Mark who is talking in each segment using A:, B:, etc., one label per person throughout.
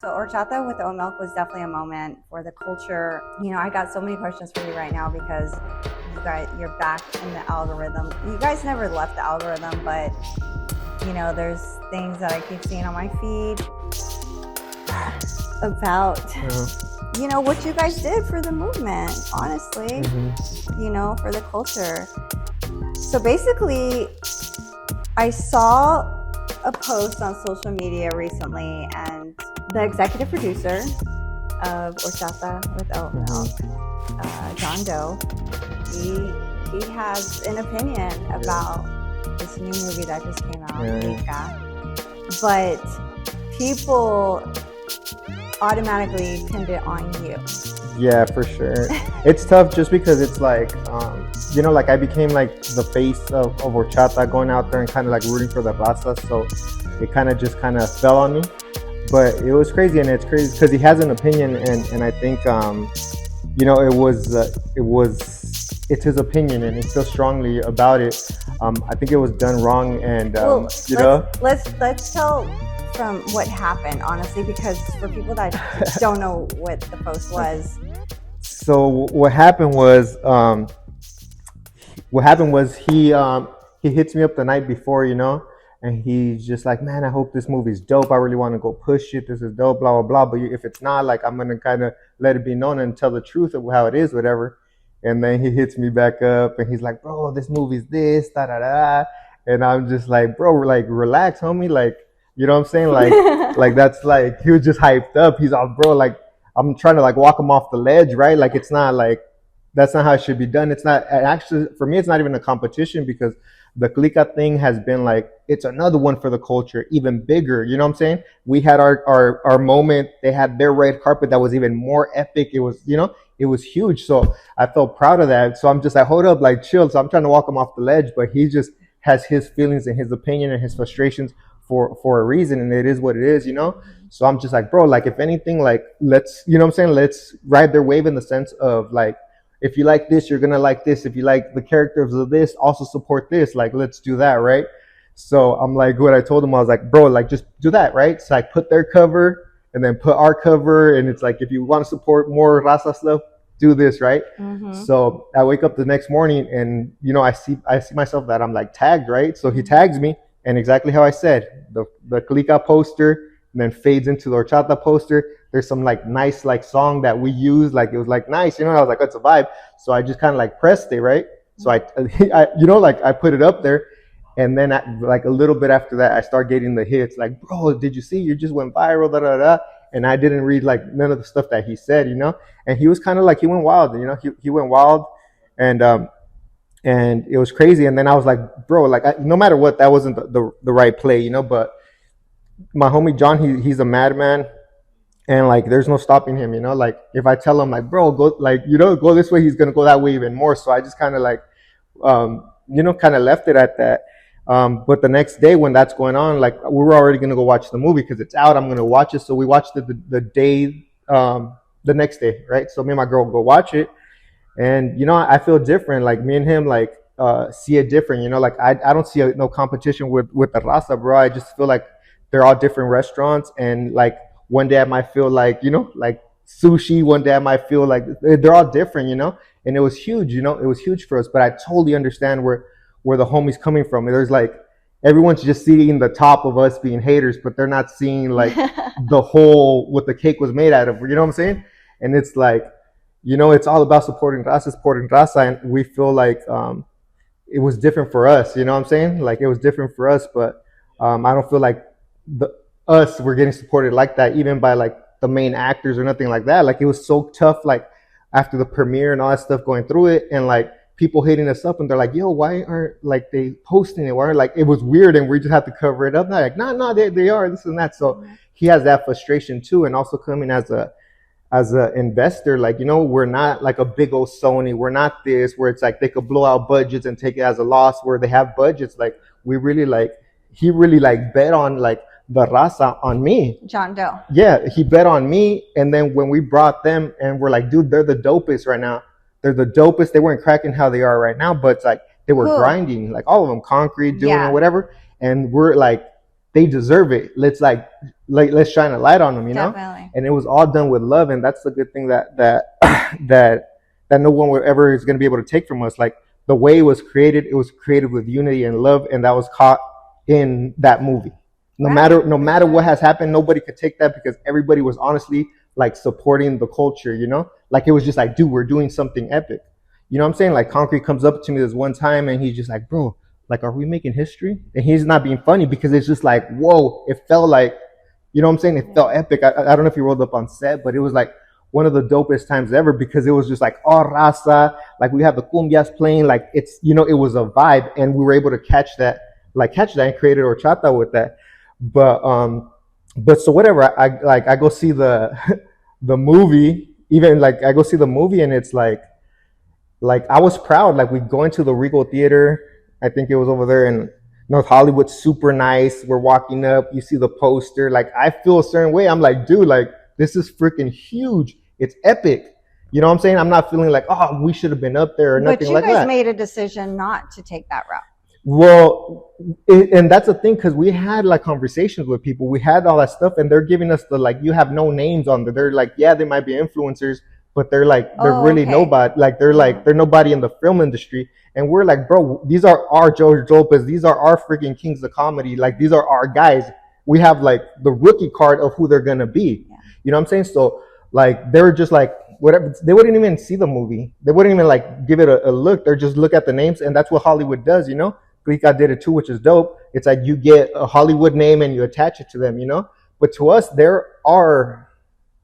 A: So horchata with oat milk was definitely a moment for the culture. I got so many questions for you right now because you're back in the algorithm. You guys never left the algorithm, but there's things that I keep seeing on my feed about what you guys did for the movement, honestly, for the culture. So basically, I saw a post on social media recently, and the executive producer of horchata with oat milk, John Doe, he has an opinion about this new movie that just came out, Clika, but people automatically pinned it on you.
B: Yeah, for sure. It's tough just because it's like, like I became like the face of horchata, going out there and kind of like rooting for the Raza. So it kind of fell on me. But it was crazy, and it's crazy because he has an opinion, and I think, it's his opinion, and he feels strongly about it. I think it was done wrong, and
A: let's tell from what happened, honestly, because for people that don't know what the post was.
B: So what happened was he hits me up the night before, and he's just like, man, I hope this movie's dope. I really want to go push it. This is dope, blah blah blah. But if it's not, like, I'm gonna kind of let it be known and tell the truth of how it is, whatever. And then he hits me back up, and he's like, bro, this movie's this, da da da. And I'm just like, bro, like, relax, homie, like, you know what I'm saying, like that's like, he was just hyped up. He's all, bro, like, I'm trying to like walk him off the ledge, right? Like, it's not like, that's not how it should be done. It's not actually, for me, it's not even a competition, because the Clika thing has been like, it's another one for the culture, even bigger. You know what I'm saying? We had our moment. They had their red carpet that was even more epic. It was, it was huge. So I felt proud of that. So I'm just like, hold up, like, chill. So I'm trying to walk him off the ledge, but he just has his feelings and his opinion and his frustrations for a reason, and it is what it is, So I'm just like, bro, like, if anything, like, let's, you know what I'm saying, let's ride their wave in the sense of, like, if you like this, you're gonna like this. If you like the characters of this, also support this. Like, let's do that, right? So I'm like, what I told him, I was like, bro, like, just do that, right? So I put their cover and then put our cover, and it's like, if you want to support more Raza stuff, do this, right? So I wake up the next morning, and I see myself that I'm like tagged, right? So he tags me, and exactly how I said, the Clika poster, and then fades into the horchata poster. There's some like nice like song that we use, like, it was like nice, I was like, that's a vibe. So I just kind of like pressed it, right? So I like, I put it up there, and then like a little bit after that, I start getting the hits, like, bro, did you see? You just went viral, da da da. And I didn't read like none of the stuff that he said, And he was kind of like, he went wild, he went wild, and it was crazy. And then I was like, bro, like, no matter what, that wasn't the right play, But my homie John, he's a madman, and like, there's no stopping him, Like, if I tell him, like, bro, go, like, go this way, he's gonna go that way even more. So I just kind of like, kind of left it at that. But the next day when that's going on, like, we were already gonna go watch the movie because it's out. I'm gonna watch it. So we watched it the day, the next day, right? So me and my girl go watch it, and I feel different. Like, me and him, like, see it different. Like, I don't see no competition with the Raza, bro. I just feel like they're all different restaurants, and like, one day I might feel like, like sushi. One day I might feel like, they're all different, And it was huge, it was huge for us. But I totally understand where the homies coming from. There's like, everyone's just seeing the top of us being haters, but they're not seeing like the whole, what the cake was made out of. You know what I'm saying? And it's like, it's all about supporting Raza, and we feel like it was different for us. You know what I'm saying? Like, it was different for us, but I don't feel like us were getting supported like that, even by like the main actors or nothing like that. Like, it was so tough, like, after the premiere and all that stuff, going through it, and like, people hitting us up, and they're like, yo, why aren't like they posting it? Why aren't, like, it was weird, and we just have to cover it up. And like, no, they are, this and that. So he has that frustration too. And also, coming as a investor, like, we're not like a big old Sony. We're not this, where it's like they could blow out budgets and take it as a loss, where they have budgets. Like, we really, like, he really like bet on like the Raza, on me.
A: John Doe.
B: Yeah, he bet on me. And then when we brought them, and we're like, dude, they're the dopest right now. They're the dopest. They weren't cracking how they are right now, but it's like, they were grinding, like, all of them, Concrete, doing or whatever. And we're like, they deserve it. Let's shine a light on them, you know.
A: Definitely.
B: And it was all done with love, and that's the good thing that that no one will ever is going to be able to take from us. Like the way it was created with unity and love, and that was caught in that movie. No matter what has happened, nobody could take that because everybody was honestly like supporting the culture, you know? Like it was just like, dude, we're doing something epic. You know what I'm saying? Like Concrete comes up to me this one time and he's just like, bro, like, are we making history? And he's not being funny because it's just like, whoa, it felt like, you know what I'm saying? It felt epic. I don't know if he rolled up on set, but it was like one of the dopest times ever because it was just like, oh, Raza, like we have the cumbias playing, like it's, you know, it was a vibe and we were able to catch that and created horchata with that. But so whatever, I go see the the movie, even like I go see the movie and it's like I was proud. Like we go into the Regal Theater, I think it was over there in North Hollywood, super nice. We're walking up, you see the poster. Like I feel a certain way. I'm like, dude, like this is freaking huge. It's epic. You know what I'm saying? I'm not feeling like, oh, we should have been up there or nothing like that. But
A: you guys made a decision not to take that route.
B: Well, and that's the thing because we had like conversations with people. We had all that stuff, and they're giving us the like, you have no names on there. They're like, yeah, they might be influencers, but they're like, they're really nobody. Like they're nobody in the film industry. And we're like, bro, these are our George Lopez. These are our freaking kings of comedy. Like these are our guys. We have like the rookie card of who they're gonna be. Yeah. You know what I'm saying? So like they were just like, whatever, they wouldn't even see the movie. They wouldn't even like give it a look. They're just look at the names, and that's what Hollywood does, you know. Clika did it too, which is dope. It's like you get a Hollywood name and you attach it to them, you know. But to us, they're our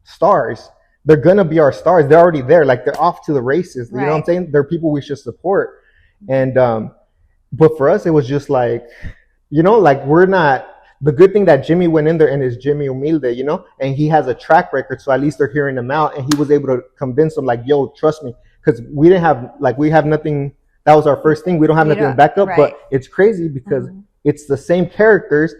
B: stars. They're gonna be our stars. They're already there. Like they're off to the races. You know what I'm saying? They're people we should support. And but for us, it was just like, you know, like we're not. The good thing that Jimmy went in there and is Jimmy Humilde, you know, and he has a track record, so at least they're hearing him out, and he was able to convince them, like, yo, trust me, because we have nothing. That was our first thing. We don't have nothing to back up, but it's crazy because it's the same characters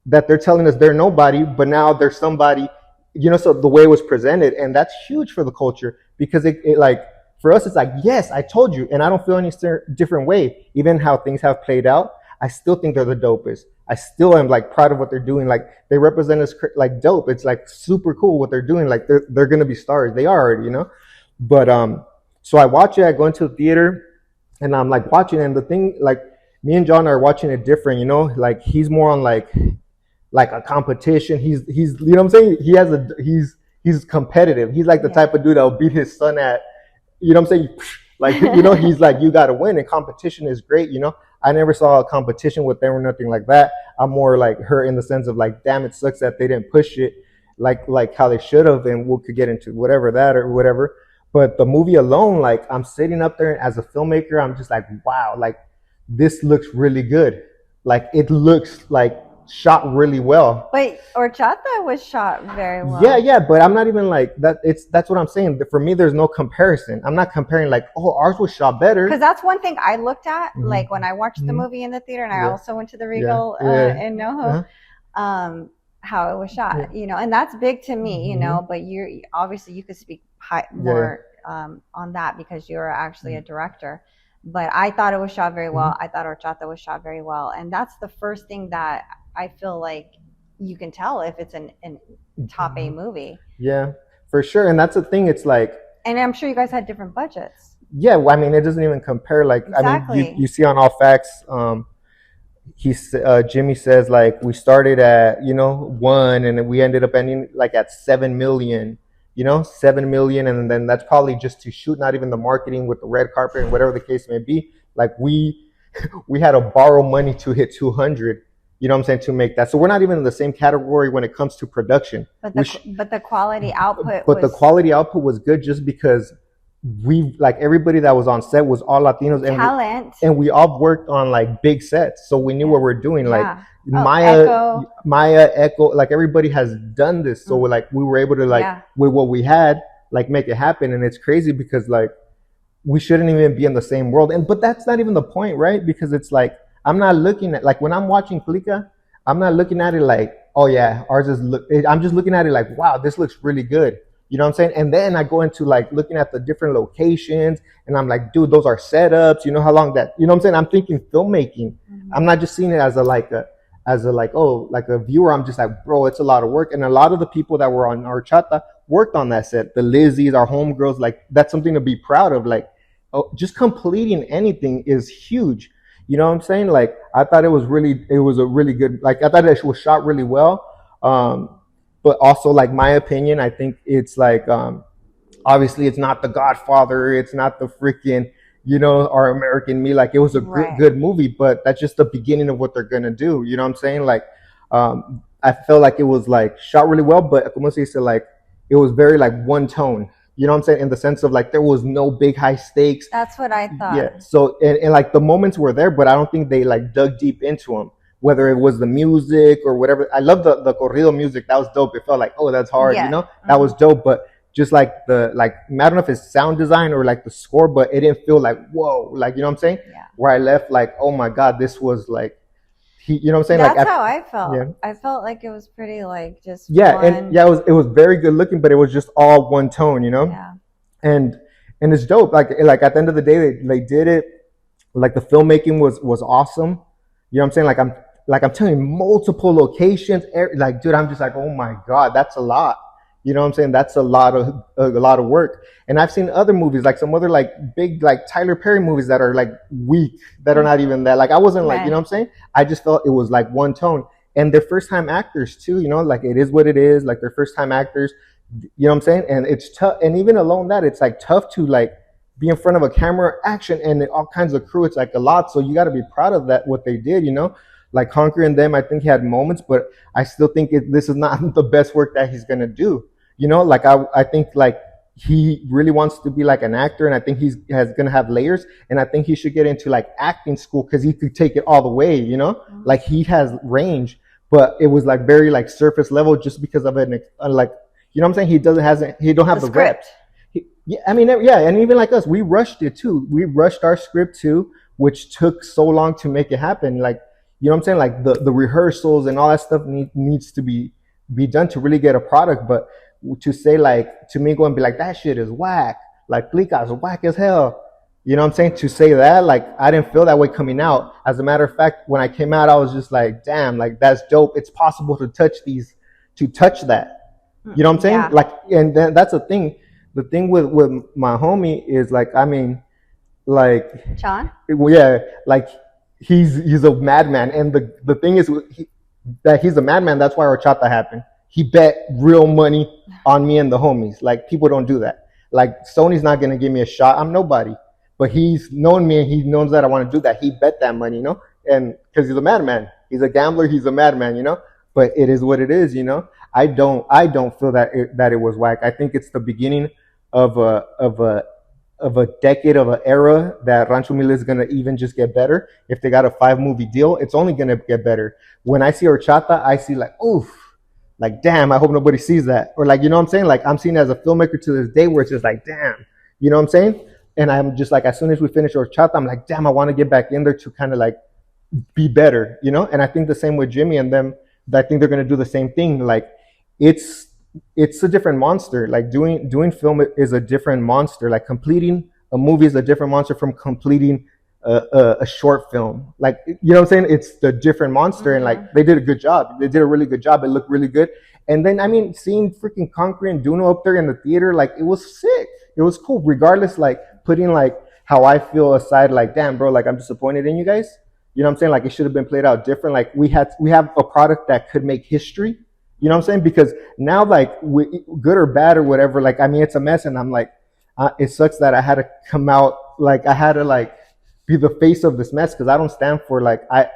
B: that they're telling us they're nobody, but now they're somebody, you know. So the way it was presented, and that's huge for the culture because it like for us, it's like, yes, I told you, and I don't feel any different way. Even how things have played out, I still think they're the dopest. I still am like proud of what they're doing. Like they represent us like dope. It's like super cool what they're doing. Like they're gonna be stars. They are already, you know. But so I watch it. I go into the theater, and I'm like watching. And the thing, like me and John are watching it different, you know. Like he's more on like a competition. He's you know what I'm saying. He's competitive. He's like the type of dude that'll beat his son at, you know what I'm saying. Like you know, he's like, you gotta win, and competition is great, you know. I never saw a competition with them or nothing like that. I'm more like her in the sense of like, damn, it sucks that they didn't push it like how they should have, and we could get into whatever that or whatever. But the movie alone, like I'm sitting up there as a filmmaker, I'm just like, wow, like this looks really good. Like it looks like shot really well.
A: But Horchata was shot very well.
B: Yeah, but I'm not even like that. That's what I'm saying. For me, there's no comparison. I'm not comparing like, oh, ours was shot better.
A: Because that's one thing I looked at, like when I watched the movie in the theater, and I also went to the Regal in NoHo, how it was shot, you know, and that's big to me, you know. But you obviously you could speak more on that because you're actually a director. But I thought it was shot very well. I thought Horchata was shot very well, and that's the first thing that I feel like you can tell if it's an top A movie. Yeah,
B: for sure. And that's the thing. It's like,
A: and I'm sure you guys had different budgets.
B: Yeah, well, I mean, it doesn't even compare. Like, exactly. I mean, you see on All Facts, Jimmy says like we started at 1, and then we ended up ending like at 7 million. 7 million, and then that's probably just to shoot, not even the marketing with the red carpet and whatever the case may be. Like we had to borrow money to hit 200. You know what I'm saying, to make that. So we're not even in the same category when it comes to production.
A: But the quality output.
B: But the quality output was good just because we, like, everybody that was on set was all Latinos, and we all worked on like big sets, so we knew what we're doing. Like Maya, Echo, like everybody has done this, so we were able to with what we had, like make it happen. And it's crazy because like we shouldn't even be in the same world, but that's not even the point, right? Because it's like, I'm not looking at, like, when I'm watching Clika, I'm not looking at it like, oh yeah, ours is I'm just looking at it like, wow, this looks really good. You know what I'm saying? And then I go into like looking at the different locations, and I'm like, dude, those are setups. You know how long that, you know what I'm saying? I'm thinking filmmaking. I'm not just seeing it as as a like, oh, like a viewer, I'm just like, bro, it's a lot of work. And a lot of the people that were on our chata worked on that set. The Lizzies, our homegirls, like that's something to be proud of. Like, oh, just completing anything is huge. You know what I'm saying? Like, I thought it was a really good, like, I thought it was shot really well. But also, like, my opinion, I think it's like, obviously it's not the Godfather, it's not the freaking, our American Me. Like, it was a
A: Right.
B: good movie, but that's just the beginning of what they're gonna do. You know what I'm saying? Like, I felt like it was like shot really well, but como se dice, like, it was very like one tone. You know what I'm saying? In the sense of like there was no big high stakes.
A: That's what I thought.
B: Yeah. So and like the moments were there, but I don't think they like dug deep into them. Whether it was the music or whatever. I love the corrido music. That was dope. It felt like, oh, that's hard.
A: Yeah.
B: You know, that was dope. But just like I don't know if it's sound design or like the score, but it didn't feel like whoa, like, you know what I'm saying?
A: Yeah.
B: Where I left like, oh my god, this was like, you know what I'm saying?
A: That's
B: like
A: how I felt.
B: yeah.
A: I felt like it was pretty like just
B: Yeah,
A: fun.
B: and yeah, it was very good looking, but it was just all one tone, you know.
A: Yeah.
B: And it's dope. Like at the end of the day, they did it. Like the filmmaking was awesome. You know what I'm saying? Like I'm telling you, multiple locations. Like, dude, I'm just like, oh my god, that's a lot. You know what I'm saying? That's a lot of work. And I've seen other movies, like some other like big like Tyler Perry movies that are like weak, that are not even that. Like I wasn't like, you know what I'm saying? I just felt it was like one tone. And they're first time actors too, you know, like it is what it is. Like they're first time actors. You know what I'm saying? And it's tough. And even alone that, it's like tough to like be in front of a camera, action, and all kinds of crew. It's like a lot. So you got to be proud of that, what they did, you know? Like conquering them, I think he had moments, but I still think this is not the best work that he's going to do. You know, like I think like he really wants to be like an actor, and I think he's going to have layers, and I think he should get into like acting school because he could take it all the way, you know? Like he has range, but it was like very like surface level just because of it, like, you know what I'm saying? He don't have the
A: script.
B: Yeah, I mean, yeah, and even like us, we rushed it too. We rushed our script too, which took so long to make it happen. Like, you know what I'm saying? Like the rehearsals and all that stuff needs to be done to really get a product. But to say like, to me, go and be like, that shit is whack. Like Clika is whack as hell. You know what I'm saying? To say that, like, I didn't feel that way coming out. As a matter of fact, when I came out, I was just like, damn, like that's dope. It's possible to touch that. You know what I'm saying?
A: Yeah.
B: Like, and then that's the thing. The thing with my homie is like, I mean, like,
A: Sean?
B: well, yeah, like he's a madman, and the thing is that he's a madman. That's why our chata happened. He bet real money on me and the homies. Like people don't do that. Like Sony's not gonna give me a shot. I'm nobody, but he's known me and he knows that I want to do that. He bet that money, you know, and because he's a madman, he's a gambler, he's a madman, you know. But it is what it is, you know. I don't feel that it was whack. I think it's the beginning of a decade, of an era that Rancho Mila is gonna even just get better. If they got a 5-movie deal, it's only gonna get better. When I see horchata, I see like, oof, like damn, I hope nobody sees that. Or like, you know what I'm saying? Like I'm seen as a filmmaker to this day where it's just like, damn, you know what I'm saying? And I'm just like, as soon as we finish horchata, I'm like, damn, I want to get back in there to kind of like be better, you know. And I think the same with Jimmy and them. I think they're gonna do the same thing. Like it's a different monster. Like doing film is a different monster. Like completing a movie is a different monster from completing a short film. Like, you know what I'm saying? It's the different monster. And like they did a good job. They did a really good job. It looked really good. And then I mean, seeing freaking Concrete and Duno up there in the theater, like it was sick. It was cool. Regardless, like putting like how I feel aside, like damn bro, like I'm disappointed in you guys. You know what I'm saying? Like it should have been played out different. Like we have a product that could make history. You know what I'm saying? Because now, like, good or bad or whatever, like, I mean, it's a mess, and I'm like, it sucks that I had to come out, like, I had to like be the face of this mess because I don't stand for like, I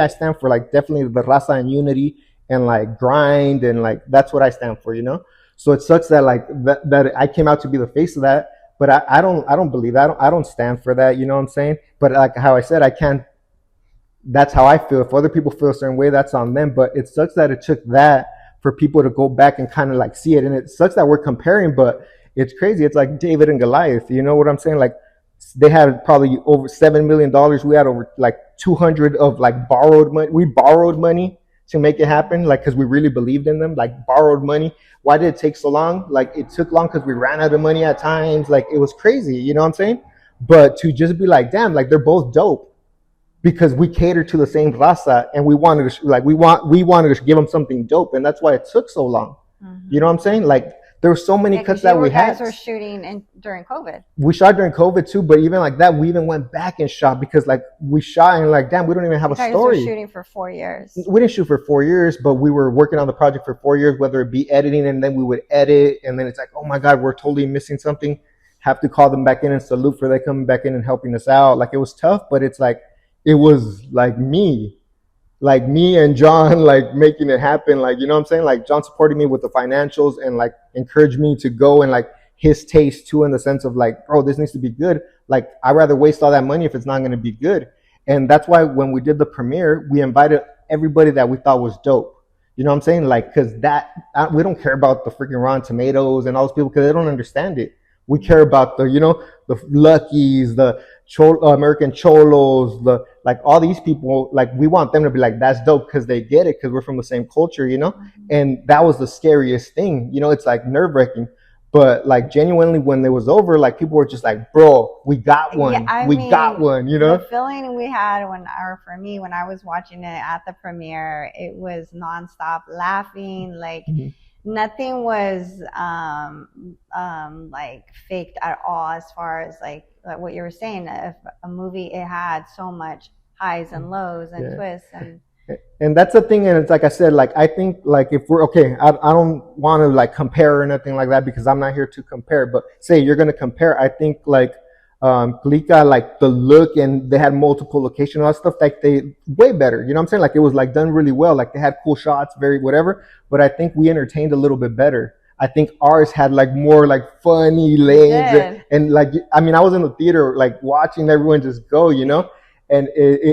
B: stand for like definitely the Raza and unity and like grind and like that's what I stand for, you know. So it sucks that like that I came out to be the face of that, but I don't believe that. I don't stand for that. You know what I'm saying? But like how I said, I can't. That's how I feel. If other people feel a certain way, that's on them. But it sucks that it took that for people to go back and kind of like see it. And it sucks that we're comparing, but it's crazy. It's like David and Goliath. You know what I'm saying? Like they had probably over $7 million. We had over like 200 of like borrowed money. We borrowed money to make it happen. Like, cause we really believed in them, like borrowed money. Why did it take so long? Like it took long cause we ran out of money at times. Like it was crazy. You know what I'm saying? But to just be like, damn, like they're both dope. because we cater to the same raza, and we wanted to we wanted to give them something dope, and that's why it took so long. You know what I'm saying? Like there were so many cuts that we had.
A: Guys were shooting during COVID.
B: We shot during COVID too, but even like that, we even went back and shot because like we shot and like, damn, we don't even have a story.
A: You guys were shooting for 4 years.
B: We didn't shoot for 4 years, but we were working on the project for 4 years, whether it be editing, and then we would edit, and then it's like, oh my God, we're totally missing something. Have to call them back in and salute for they coming back in and helping us out. Like it was tough, but it's like, it was like me and John, like making it happen. Like, you know what I'm saying? Like John supported me with the financials and like encouraged me to go, and like his taste too, in the sense of like, bro, this needs to be good. Like I'd rather waste all that money if it's not going to be good. And that's why when we did the premiere, we invited everybody that we thought was dope. You know what I'm saying? Like, cause we don't care about the freaking Rotten Tomatoes and all those people, cause they don't understand it. We care about the, you know, the Luckies, the American Cholos, the like all these people. Like we want them to be like, that's dope, because they get it, because we're from the same culture, you know. And that was the scariest thing, you know. It's like nerve wracking, but like genuinely, when it was over, like people were just like, bro, we got one. Yeah, we got one, you know.
A: The feeling we had when I was watching it at the premiere, it was nonstop laughing, like. Mm-hmm. Nothing was like faked at all, as far as like what you were saying. If a movie, it had so much highs and lows and twists,
B: and that's the thing. And it's like I said, like I think like if we're okay, I don't want to like compare or nothing like that, because I'm not here to compare. But say you're gonna compare, I think like Clika, like the look, and they had multiple locations and all that stuff, like they way better, you know what I'm saying? Like it was like done really well, like they had cool shots, very whatever, but I think we entertained a little bit better. I think ours had like more like funny lanes, and like, I mean, I was in the theater like watching everyone just go, you know, and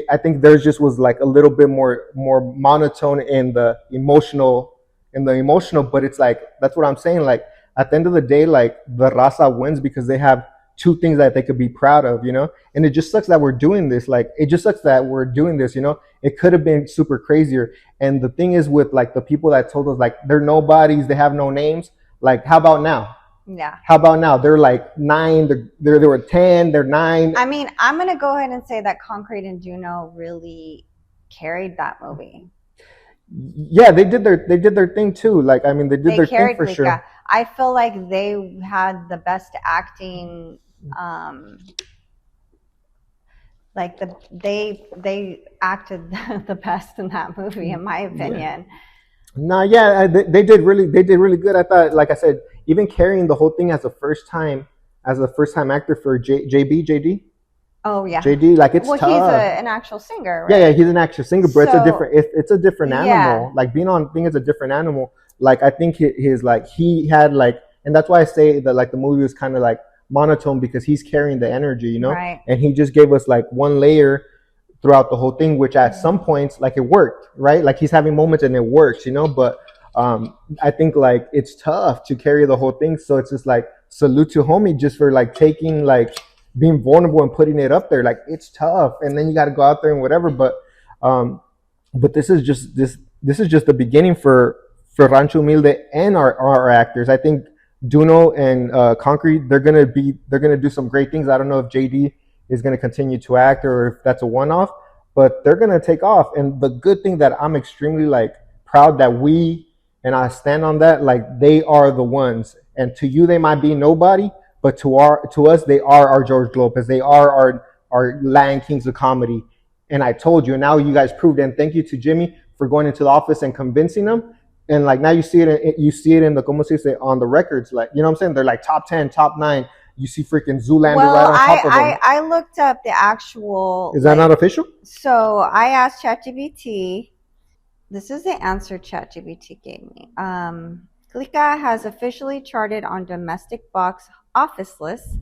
B: I think theirs just was like a little bit more monotone in the emotional, but it's like, that's what I'm saying, like at the end of the day, like the Raza wins because they have two things that they could be proud of, you know. And it just sucks that we're doing this. Like it just sucks that we're doing this, you know. It could have been super crazier. And the thing is, with like the people that told us like they're nobodies, they have no names, like how about now?
A: Yeah.
B: How about now? They're like 9, they were 10, they're 9.
A: I mean, I'm gonna go ahead and say that Concrete and Juno really carried that movie.
B: Yeah, they did their thing too. Like, I mean, they did their thing for sure.
A: I feel like they had the best acting. Like they acted the best in that movie, in my opinion.
B: No, yeah, they did really good. I thought, like I said, even carrying the whole thing as a first time actor for JD.
A: Oh yeah,
B: JD, like it's tough.
A: Well, he's an actual singer, right?
B: Yeah, he's an actual singer, but it's a different animal. Like being on thing is a different animal. Like I think his like he had like, and that's why I say that like the movie was kind of like monotone, because he's carrying the energy, you know.
A: Right.
B: And he just gave us like one layer throughout the whole thing, which at some points like it worked, right? Like he's having moments and it works, you know. But I think like it's tough to carry the whole thing, so it's just like salute to homie just for like taking like being vulnerable and putting it up there. Like it's tough, and then you got to go out there and whatever. But this is just the beginning for Rancho Humilde and our actors. I think Duno and Concrete, they're gonna do some great things. I don't know if JD is gonna continue to act or if that's a one-off, but they're gonna take off. And the good thing that I'm extremely like proud that and I stand on that, like they are the ones. And to you they might be nobody, but to us they are our George Lopez. They are our Latin Kings of comedy. And I told you, and now you guys proved it. And thank you to Jimmy for going into the office and convincing them. And like now you see it in the, como se dice, on the records, like, you know what I'm saying? They're like top 10, top 9. You see freaking Zoolander right on top of them.
A: I looked up the actual.
B: Is that not official?
A: So I asked ChatGPT. This is the answer ChatGPT gave me. Clika has officially charted on domestic box office lists.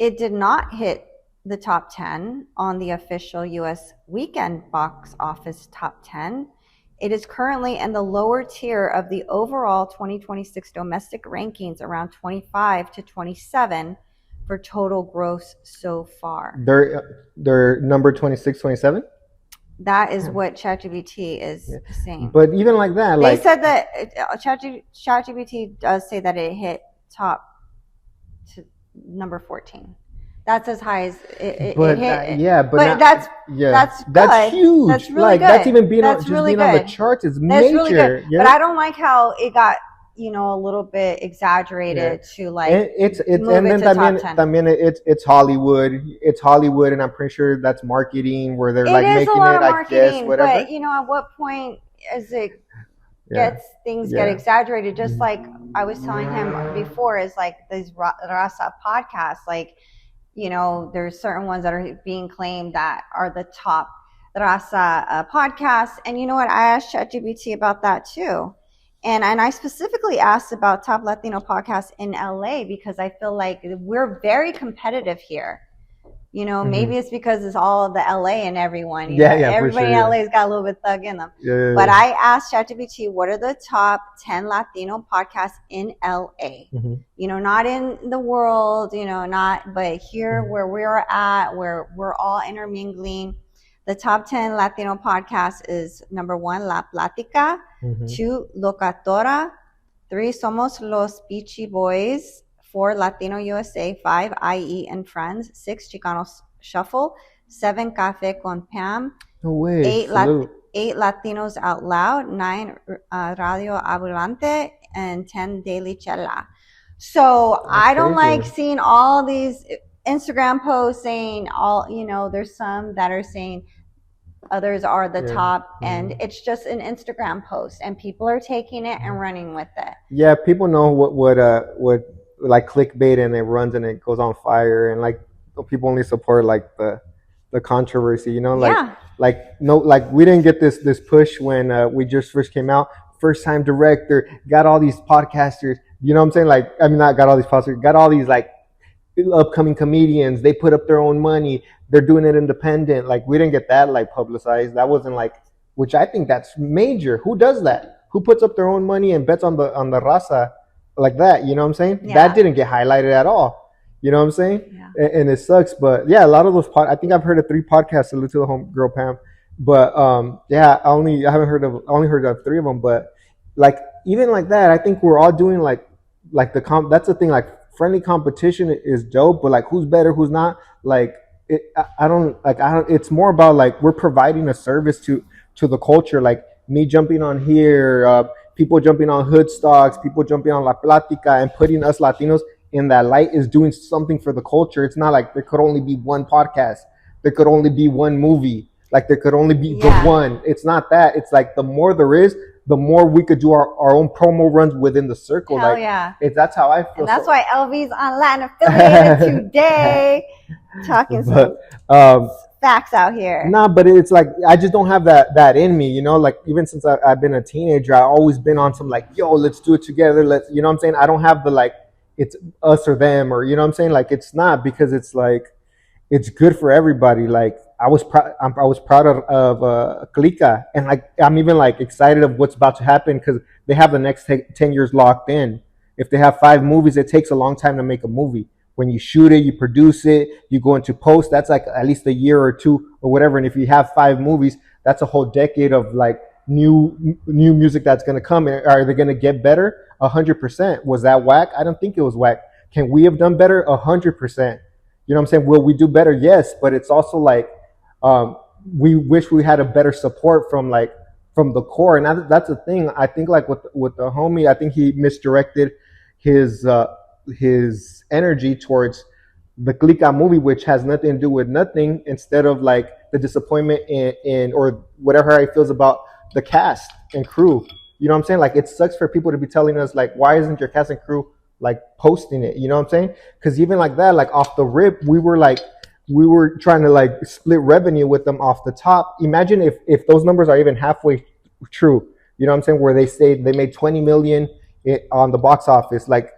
A: It did not hit the top 10 on the official U.S. weekend box office top 10. It is currently in the lower tier of the overall 2026 domestic rankings, around 25 to 27 for total gross so far.
B: They're number 26, 27?
A: That is what ChatGPT is saying.
B: But even like that,
A: they said that ChatGPT does say that it hit top to number 14. That's as high as it
B: But
A: hit.
B: yeah, but
A: But
B: that's
A: that's good.
B: huge.
A: That's really
B: Like
A: good.
B: that's even being
A: That's
B: just
A: really
B: being on the
A: good.
B: charts is
A: That's really good.
B: major. You
A: But
B: know?
A: I don't like how it got, a little bit
B: Yeah.
A: exaggerated to like
B: And it's
A: move
B: and
A: it
B: then
A: to top 10.
B: también it's Hollywood. It's Hollywood, and I'm pretty sure that's marketing where they're
A: It
B: like
A: is a
B: making
A: lot
B: it.
A: of
B: I guess
A: marketing, but
B: whatever.
A: at what point is it
B: Yeah.
A: things get
B: Yeah.
A: exaggerated? Just like I was telling him before, is like these Raza podcasts, like, there's certain ones that are being claimed that are the top Raza podcasts. And you know what? I asked ChatGPT about that too. And I specifically asked about top Latino podcasts in LA because I feel like we're very competitive here. Maybe it's because it's all the LA and everyone.
B: Yeah, for
A: Everybody
B: sure.
A: in
B: Yeah.
A: LA's got a little bit thug in them.
B: Yeah.
A: But I asked ChatGPT, what are the top 10 Latino podcasts in LA? Not in the world, but here where we're at, where we're all intermingling. The top 10 Latino podcasts is number 1, La Plática, 2, Locatora, 3, Somos los Beachy Boys, 4, Latino USA, 5, IE and Friends, 6, Chicano Shuffle, 7, Café con Pam,
B: No way.
A: 8,
B: Salute.
A: 8 Latinos Out Loud, 9, Radio Ambulante, and 10, Daily Chela. So I don't like seeing all these Instagram posts saying there's some that are saying others are the top, and it's just an Instagram post, and people are taking it and running with it.
B: Yeah, people know what like clickbait, and it runs and it goes on fire, and like people only support like the controversy, like we didn't get this push when we just first came out, first time director, got all these podcasters, you know what I'm saying? Like, I mean, not got all these podcasters, got all these like upcoming comedians, they put up their own money, they're doing it independent. Like, we didn't get that like publicized. That wasn't like, which I think that's major. Who does that? Who puts up their own money and bets on the Raza like that? You know what I'm saying?
A: Yeah.
B: That didn't get highlighted at all. You know what I'm saying?
A: Yeah.
B: And it sucks. But yeah, a lot of those I think I've heard of 3 podcasts. Salute to the home girl Pam. But yeah, I only heard of 3 of them. But like, even like that, I think we're all doing like that's the thing. Like, friendly competition is dope, but like, who's better, who's not? Like, I don't. It's more about like, we're providing a service to the culture. Like, me jumping on here, people jumping on Hood Stocks, people jumping on La Plática, and putting us Latinos in that light is doing something for the culture. It's not like there could only be one podcast, there could only be one movie, like there could only be the one. It's not that. It's like, the more there is, the more we could do our own promo runs within the circle.
A: Hell
B: like,
A: yeah.
B: That's how I feel.
A: And that's why LV's online affiliated today. Talking some facts out here.
B: Nah, but it's like, I just don't have that in me, like, even since I've been a teenager, I've always been on some like, yo, let's do it together, let's, you know what I'm saying? I don't have the like, it's us or them, or, you know what I'm saying? Like, it's not, because it's like, it's good for everybody. Like, I was proud of Clika, and like, I'm even like excited of what's about to happen, because they have the next 10 years locked in. If they have 5 movies, it takes a long time to make a movie. When you shoot it, you produce it, you go into post, that's like at least a year or 2 or whatever. And if you have 5 movies, that's a whole decade of like new music that's going to come. Are they going to get better? 100%. Was that whack? I don't think it was whack. Can we have done better? 100%. You know what I'm saying? Will we do better? Yes. But it's also like, we wish we had a better support from the core. And that's the thing. I think like with the homie, I think he misdirected his energy towards the Clika movie, which has nothing to do with nothing, instead of like the disappointment in or whatever he feels about the cast and crew. You know what I'm saying? Like, it sucks for people to be telling us like, why isn't your cast and crew like posting it? You know what I'm saying? Because even like that, like off the rip, we were trying to like split revenue with them off the top. Imagine if those numbers are even halfway true. You know what I'm saying? Where they say they made 20 million on the box office. Like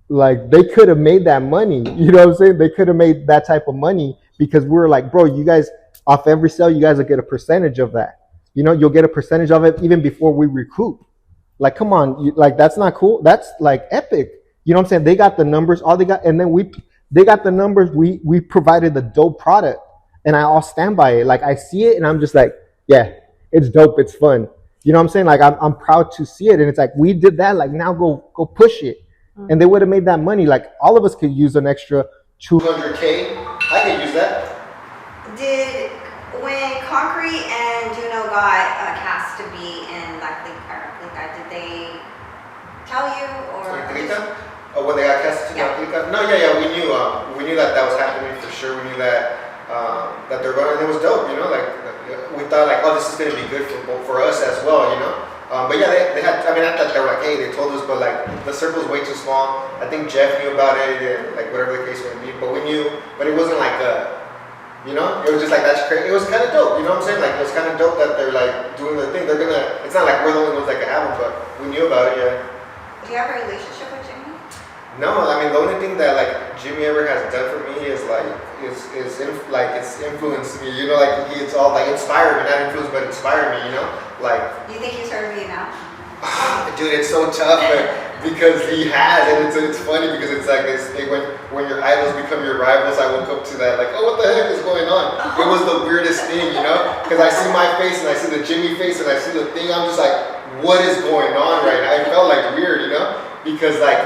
B: they could have made that money. You know what I'm saying? They could have made that type of money, because we were like, bro, you guys, off every sale, you guys will get a percentage of that. You'll get a percentage of it even before we recoup. Like, come on, like, that's not cool. That's like epic. You know what I'm saying? They got the numbers, all they got, and then they got the numbers. We provided the dope product, and I'll stand by it. Like, I see it, and I'm just like, yeah, it's dope, it's fun. You know what I'm saying? Like, I'm proud to see it, and it's like, we did that. Like, now go push it. And they would have made that money. Like, all of us could use an extra $200K they got casted to Clika? No, yeah, we knew that was happening for sure. We knew that that they're going, and it was dope, you know. Like we thought, like, oh, this is gonna be good for us as well, you know. But yeah, they had. I mean, I thought they were like, hey, they told us, but like the circle's way too small. I think Jeff knew about it, and like whatever the case may be. But we knew, but it wasn't like you know, it was just like that's crazy. It was kind of dope, you know what I'm saying? Like it was kind of dope that they're like doing their thing. They're gonna. It's not like we're the only ones that can have them, but we knew about it, yeah.
A: Do you have a relationship with Jimmy?
B: No, I mean the only thing that like Jimmy ever has done for me is like it's influenced me. You know, like it's all like inspired me, not influenced, but inspired me. You know, like.
A: Do you think he's heard of you now?
B: Dude, it's so tough, because he has, and it's funny because it's like when your idols become your rivals. I woke up to that like, oh, what the heck is going on? It was the weirdest thing, you know, because I see my face and I see the Jimmy face and I see the thing. I'm just like, what is going on right now? It felt like weird, you know, because like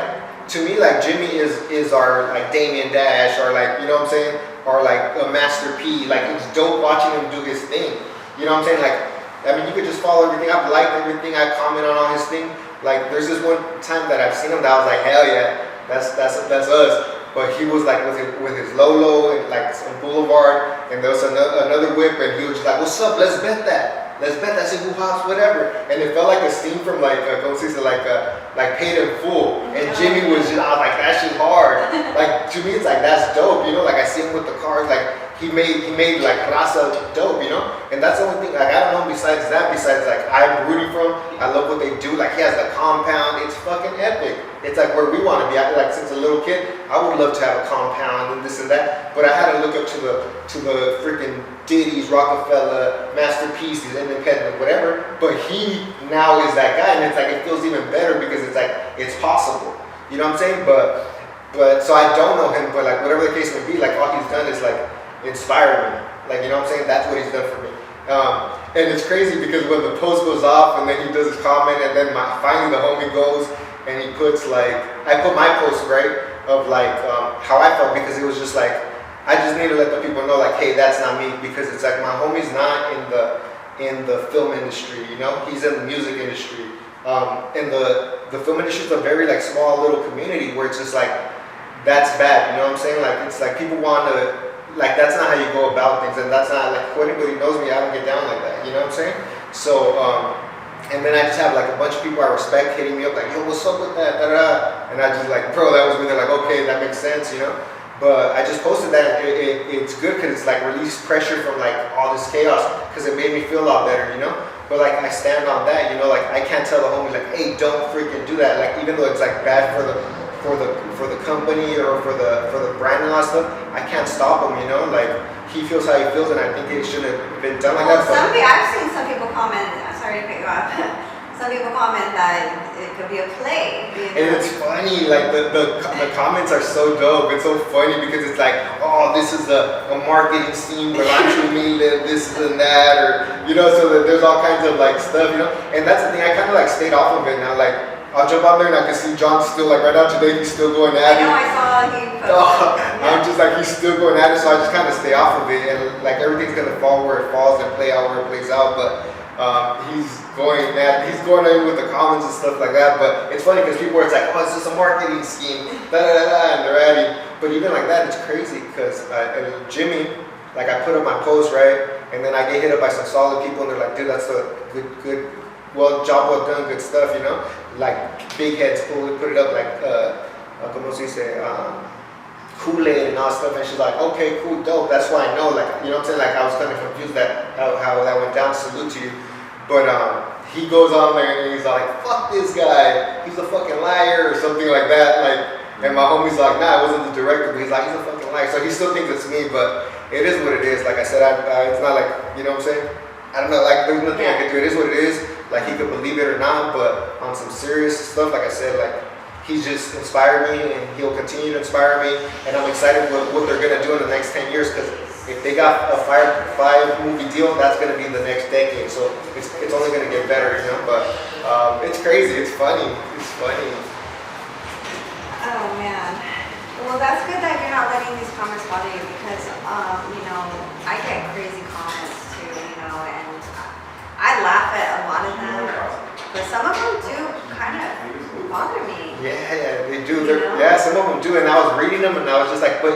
B: to me, like Jimmy is our like Damien Dash, or like, you know what I'm saying, or like a Master P. Like it's dope watching him do his thing. You know what I'm saying? Like, I mean, you could just follow everything. I've liked everything. I comment on all his thing. Like, there's this one time that I've seen him that I was like, hell yeah, that's us. But he was like with his Lolo and like some Boulevard, and there was another whip, and he was just like, what's up? Let's bet that. See who hops, whatever. And it felt like a scene from like like Paid in Full. And Jimmy was just, I was like, that shit hard. Like to me, it's like that's dope. You know, like I see him with the cars, like. He made like Raza dope, you know, and that's the only thing. Like I don't know besides like I'm rooting for him. I love what they do. Like he has the compound. It's fucking epic. It's like where we want to be. Like since a little kid, I would love to have a compound and this and that. But I had to look up to the freaking Diddy's, Rockefeller, Masterpieces, Independent, whatever. But he now is that guy, and it's like it feels even better because it's like it's possible. You know what I'm saying? But so I don't know him. But like whatever the case may be, like all he's done is like. Inspire me, like, you know what I'm saying? That's what he's done for me. And it's crazy because when the post goes off and then he does his comment, and then finally the homie goes and he puts like, I put my post, right, of like how I felt, because it was just like, I just need to let the people know like, hey, that's not me, because it's like my homie's not in the film industry, you know, he's in the music industry. And the film industry is a very like small little community where it's just like, that's bad, you know what I'm saying? Like it's like people want to. Like that's not how you go about things, and that's not like if anybody knows me, I don't get down like that. You know what I'm saying? So, and then I just have like a bunch of people I respect hitting me up like, yo, what's up with that? Da, da, da. And I just like, bro, that was me. They're like, okay, that makes sense, you know. But I just posted that. It's good because it's like released pressure from like all this chaos, because it made me feel a lot better, you know. But like I stand on that, you know. Like I can't tell the homie like, hey, don't freaking do that. Like even though it's like bad for the company or for the brand and all that stuff, I can't stop him, you know. Like he feels how he feels, and I think it should have been done like that.
A: I've seen some people comment. I'm sorry to cut you off. Some people comment that it could be a play.
B: And it's funny, like the comments are so dope. It's so funny because it's like, oh, this is a marketing scheme where I'm truly live this and that, or you know, so that there's all kinds of like stuff, you know. And that's the thing. I kind of like stayed off of it now, like. I'll jump out there and I can see John still, like right now today, he's still going at it.
A: I know, I saw he posted.
B: I'm just like, he's still going at it, so I just kind of stay off of it. And like everything's going to fall where it falls and play out where it plays out. But he's going in with the comments and stuff like that. But it's funny because people are like, oh, it's just a marketing scheme, da da da da, and they're at it. But even like that, it's crazy because Jimmy, like I put up my post, right? And then I get hit up by some solid people and they're like, dude, that's a good. Well, job well done, good stuff, you know? Like, big heads put it up like, como se dice, Kool-Aid and all stuff, and she's like, okay, cool, dope, that's why I know, like, you know what I'm saying? Like, I was kind of confused that how that went down, salute to you. But he goes on there and he's like, fuck this guy, he's a fucking liar, or something like that, like, and my homie's like, nah, it wasn't the director, but he's like, he's a fucking liar. So he still thinks it's me, but it is what it is. Like I said, it's not like, you know what I'm saying? I don't know, like, there's nothing I can do, it is what it is. Like he could believe it or not, but on some serious stuff, like I said, like he's just inspired me, and he'll continue to inspire me. And I'm excited with what they're gonna do in the next 10 years, because if they got a five movie deal, that's gonna be the next decade. So it's only gonna get better, you know. But it's crazy, it's funny.
A: Oh man. Well, that's good that you're not letting these comments bother you, because you know, I get crazy comments too, you know, and I laugh at a lot of them, but some of them do kind of bother me.
B: Yeah, they do.
A: You know?
B: Yeah, some of them do. And I was reading them, and I was just like, but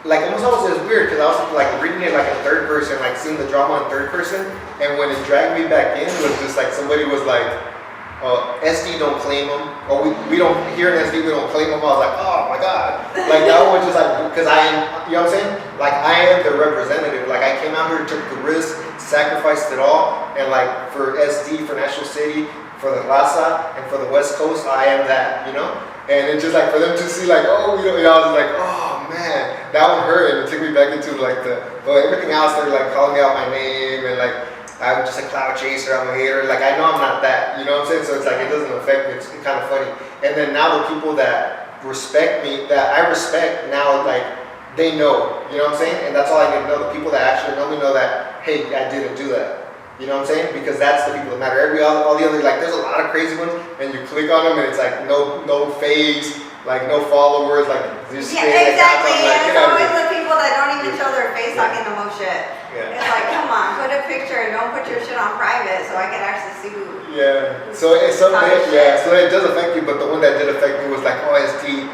B: like almost always it's weird because I was like reading it like in third person, like seeing the drama in third person, and when it dragged me back in, it was just like somebody was like, SD don't claim them, or we don't here in SD we don't claim them. I was like, oh my god, like that one was just like because I am, you know what I'm saying? Like I am the representative. Like I came out here, took the risk, sacrificed it all, and like for SD, for National City, for the Raza, and for the West Coast, I am that, you know? And it's just like for them to see like, oh, you know, I was like, oh man, that one hurt, and it took me back into like everything else. They're like calling out my name, and like I'm just a cloud chaser, I'm a hater. Like I know I'm not that, you know what I'm saying? So it's like it doesn't affect me. It's kind of funny. And then now the people that respect me, that I respect now, like they know, you know what I'm saying? And that's all I need to know. The people that actually know me know that, hey, I didn't do that. You know what I'm saying? Because that's the people that matter. All the other, like, there's a lot of crazy ones, and you click on them, and it's like no face, like no followers, like just
A: exactly.
B: Like,
A: it's always the people that don't even show their face talking the most shit.
B: Yeah.
A: It's like, come on, put a picture and don't put your shit on private so I can actually see who.
B: Yeah. So it does affect you, but the one that did affect me was like, oh, SD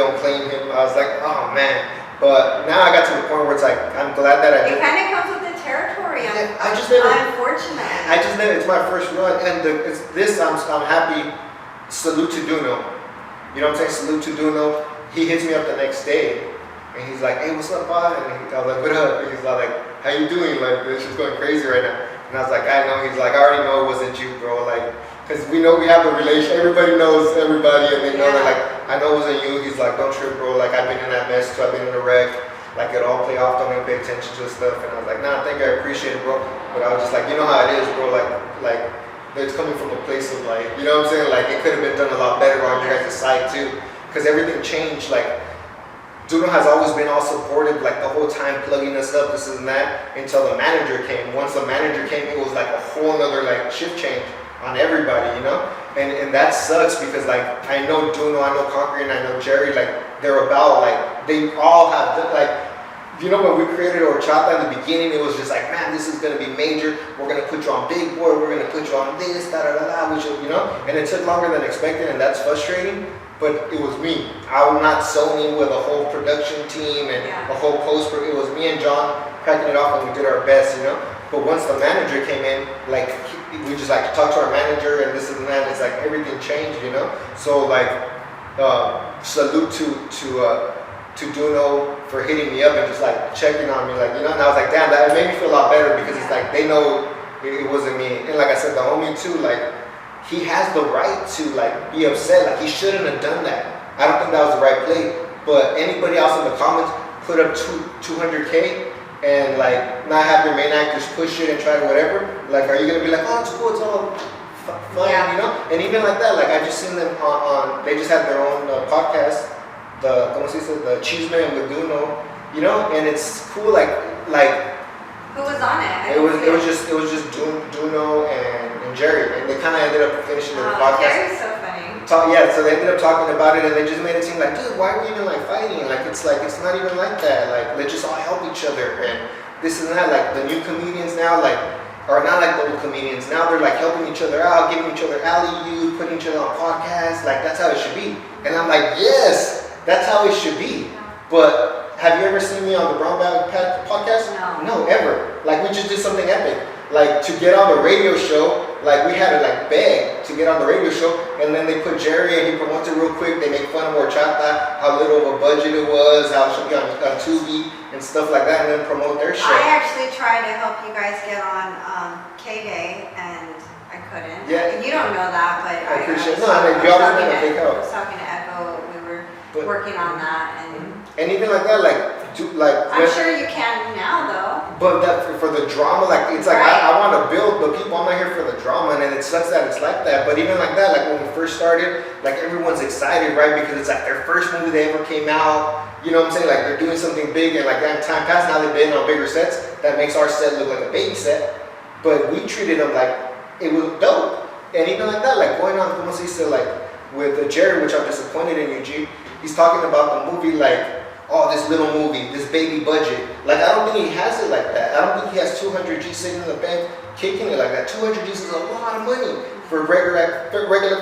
B: don't claim him. I was like, oh man. But now I got to the point where it's like, I'm glad that I did.
A: It kind of comes with the territory.
B: I just never.
A: Unfortunately.
B: I just never. It's my first run, and I'm happy. Salute to Duno. You know what I'm saying? Salute to Duno. He hits me up the next day, and he's like, "Hey, what's up, bud?" And I was like, "What up?" And he's like, "How you doing? Like, this shit's going crazy right now." And I was like, "I know." He's like, "I already know it wasn't you, bro." Like, because we know we have a relation. Everybody knows everybody, and they know that. Like, I know it wasn't you. He's like, "Don't trip, bro. Like, I've been in that mess too. I've been in a wreck. Like it all play off, don't even pay attention to the stuff." And I was like, nah, thank you, I appreciate it, bro. But I was just like, you know how it is, bro, like it's coming from a place of like, you know what I'm saying? Like it could have been done a lot better on your guys' side too. Because everything changed. Like Duno has always been all supportive, like the whole time plugging us up, this and that, until the manager came. Once the manager came, it was like a whole nother like shift change on everybody, you know? And that sucks because like I know Duno, I know Concrete, and I know Jerry, like they're about like they all have like, you know, when we created Horchata in the beginning, it was just like, man, this is gonna be major. We're gonna put you on big board. We're gonna put you on this, da da da da. Which, you know, and it took longer than expected, and that's frustrating. But it was me. I was not Sony with a whole production team and a whole post. It was me and John cracking it off, and we did our best, you know. But once the manager came in, like we just like talked to our manager and this and that. It's like everything changed, you know. So like, salute to Duno for hitting me up and just like checking on me, like, you know. And I was like, damn, that made me feel a lot better because it's like they know it wasn't me. And like I said, the homie too, like he has the right to like be upset. Like he shouldn't have done that. I don't think that was the right play. But anybody else in the comments put up 200K and like not have your main actors push it and try to whatever. Like, are you gonna be like, oh, it's cool, it's all fun, you know? And even like that, like I just seen them on they just had their own podcast. The Cheeseman with Duno, you know, and it's cool. Like
A: who was on it?
B: It was just Duno and Jerry, and they kind of ended up finishing the podcast.
A: Jerry's so funny.
B: So they ended up talking about it, and they just made it seem like, dude, why are we even like fighting? Like it's not even like that. Like let's just all help each other and this and that. Like the new comedians now, like are not like the old comedians. Now they're like helping each other out, giving each other alley-oop, putting each other on podcasts. Like that's how it should be. And I'm like, yes. That's how it should be. But have you ever seen me on the Brown Bag podcast? No, ever. Like we just did something epic. Like to get on the radio show, like we had to like beg to get on the radio show, and then they put Jerry and he promotes it real quick. They make fun of Horchata, how little of a budget it was, how it should be on Tubi and stuff like that, and then promote their show.
A: I actually tried to help you guys get on K-Day, and I couldn't.
B: Yeah.
A: You don't know that, but
B: I appreciate it. No, I mean, you always been a big help.
A: I was talking to Echo. We were working on that,
B: and even like that, like
A: I'm sure you can now though.
B: But that for the drama, like it's like I want to build the people. I'm not here for the drama, and it sucks that it's like that. But even like that, like when we first started, like everyone's excited, right? Because it's like their first movie they ever came out. You know what I'm saying? Like they're doing something big, and like that time passed, now they've been on bigger sets. That makes our set look like a baby set. But we treated them like it was dope. And even like that, like going on, como se dice, like with Jerry, which I'm disappointed in you, G. He's talking about the movie like, oh, this little movie, this baby budget. Like, I don't think he has it like that. I don't think he has 200 G sitting in the bank kicking it like that. 200 G's is a lot of money. for regular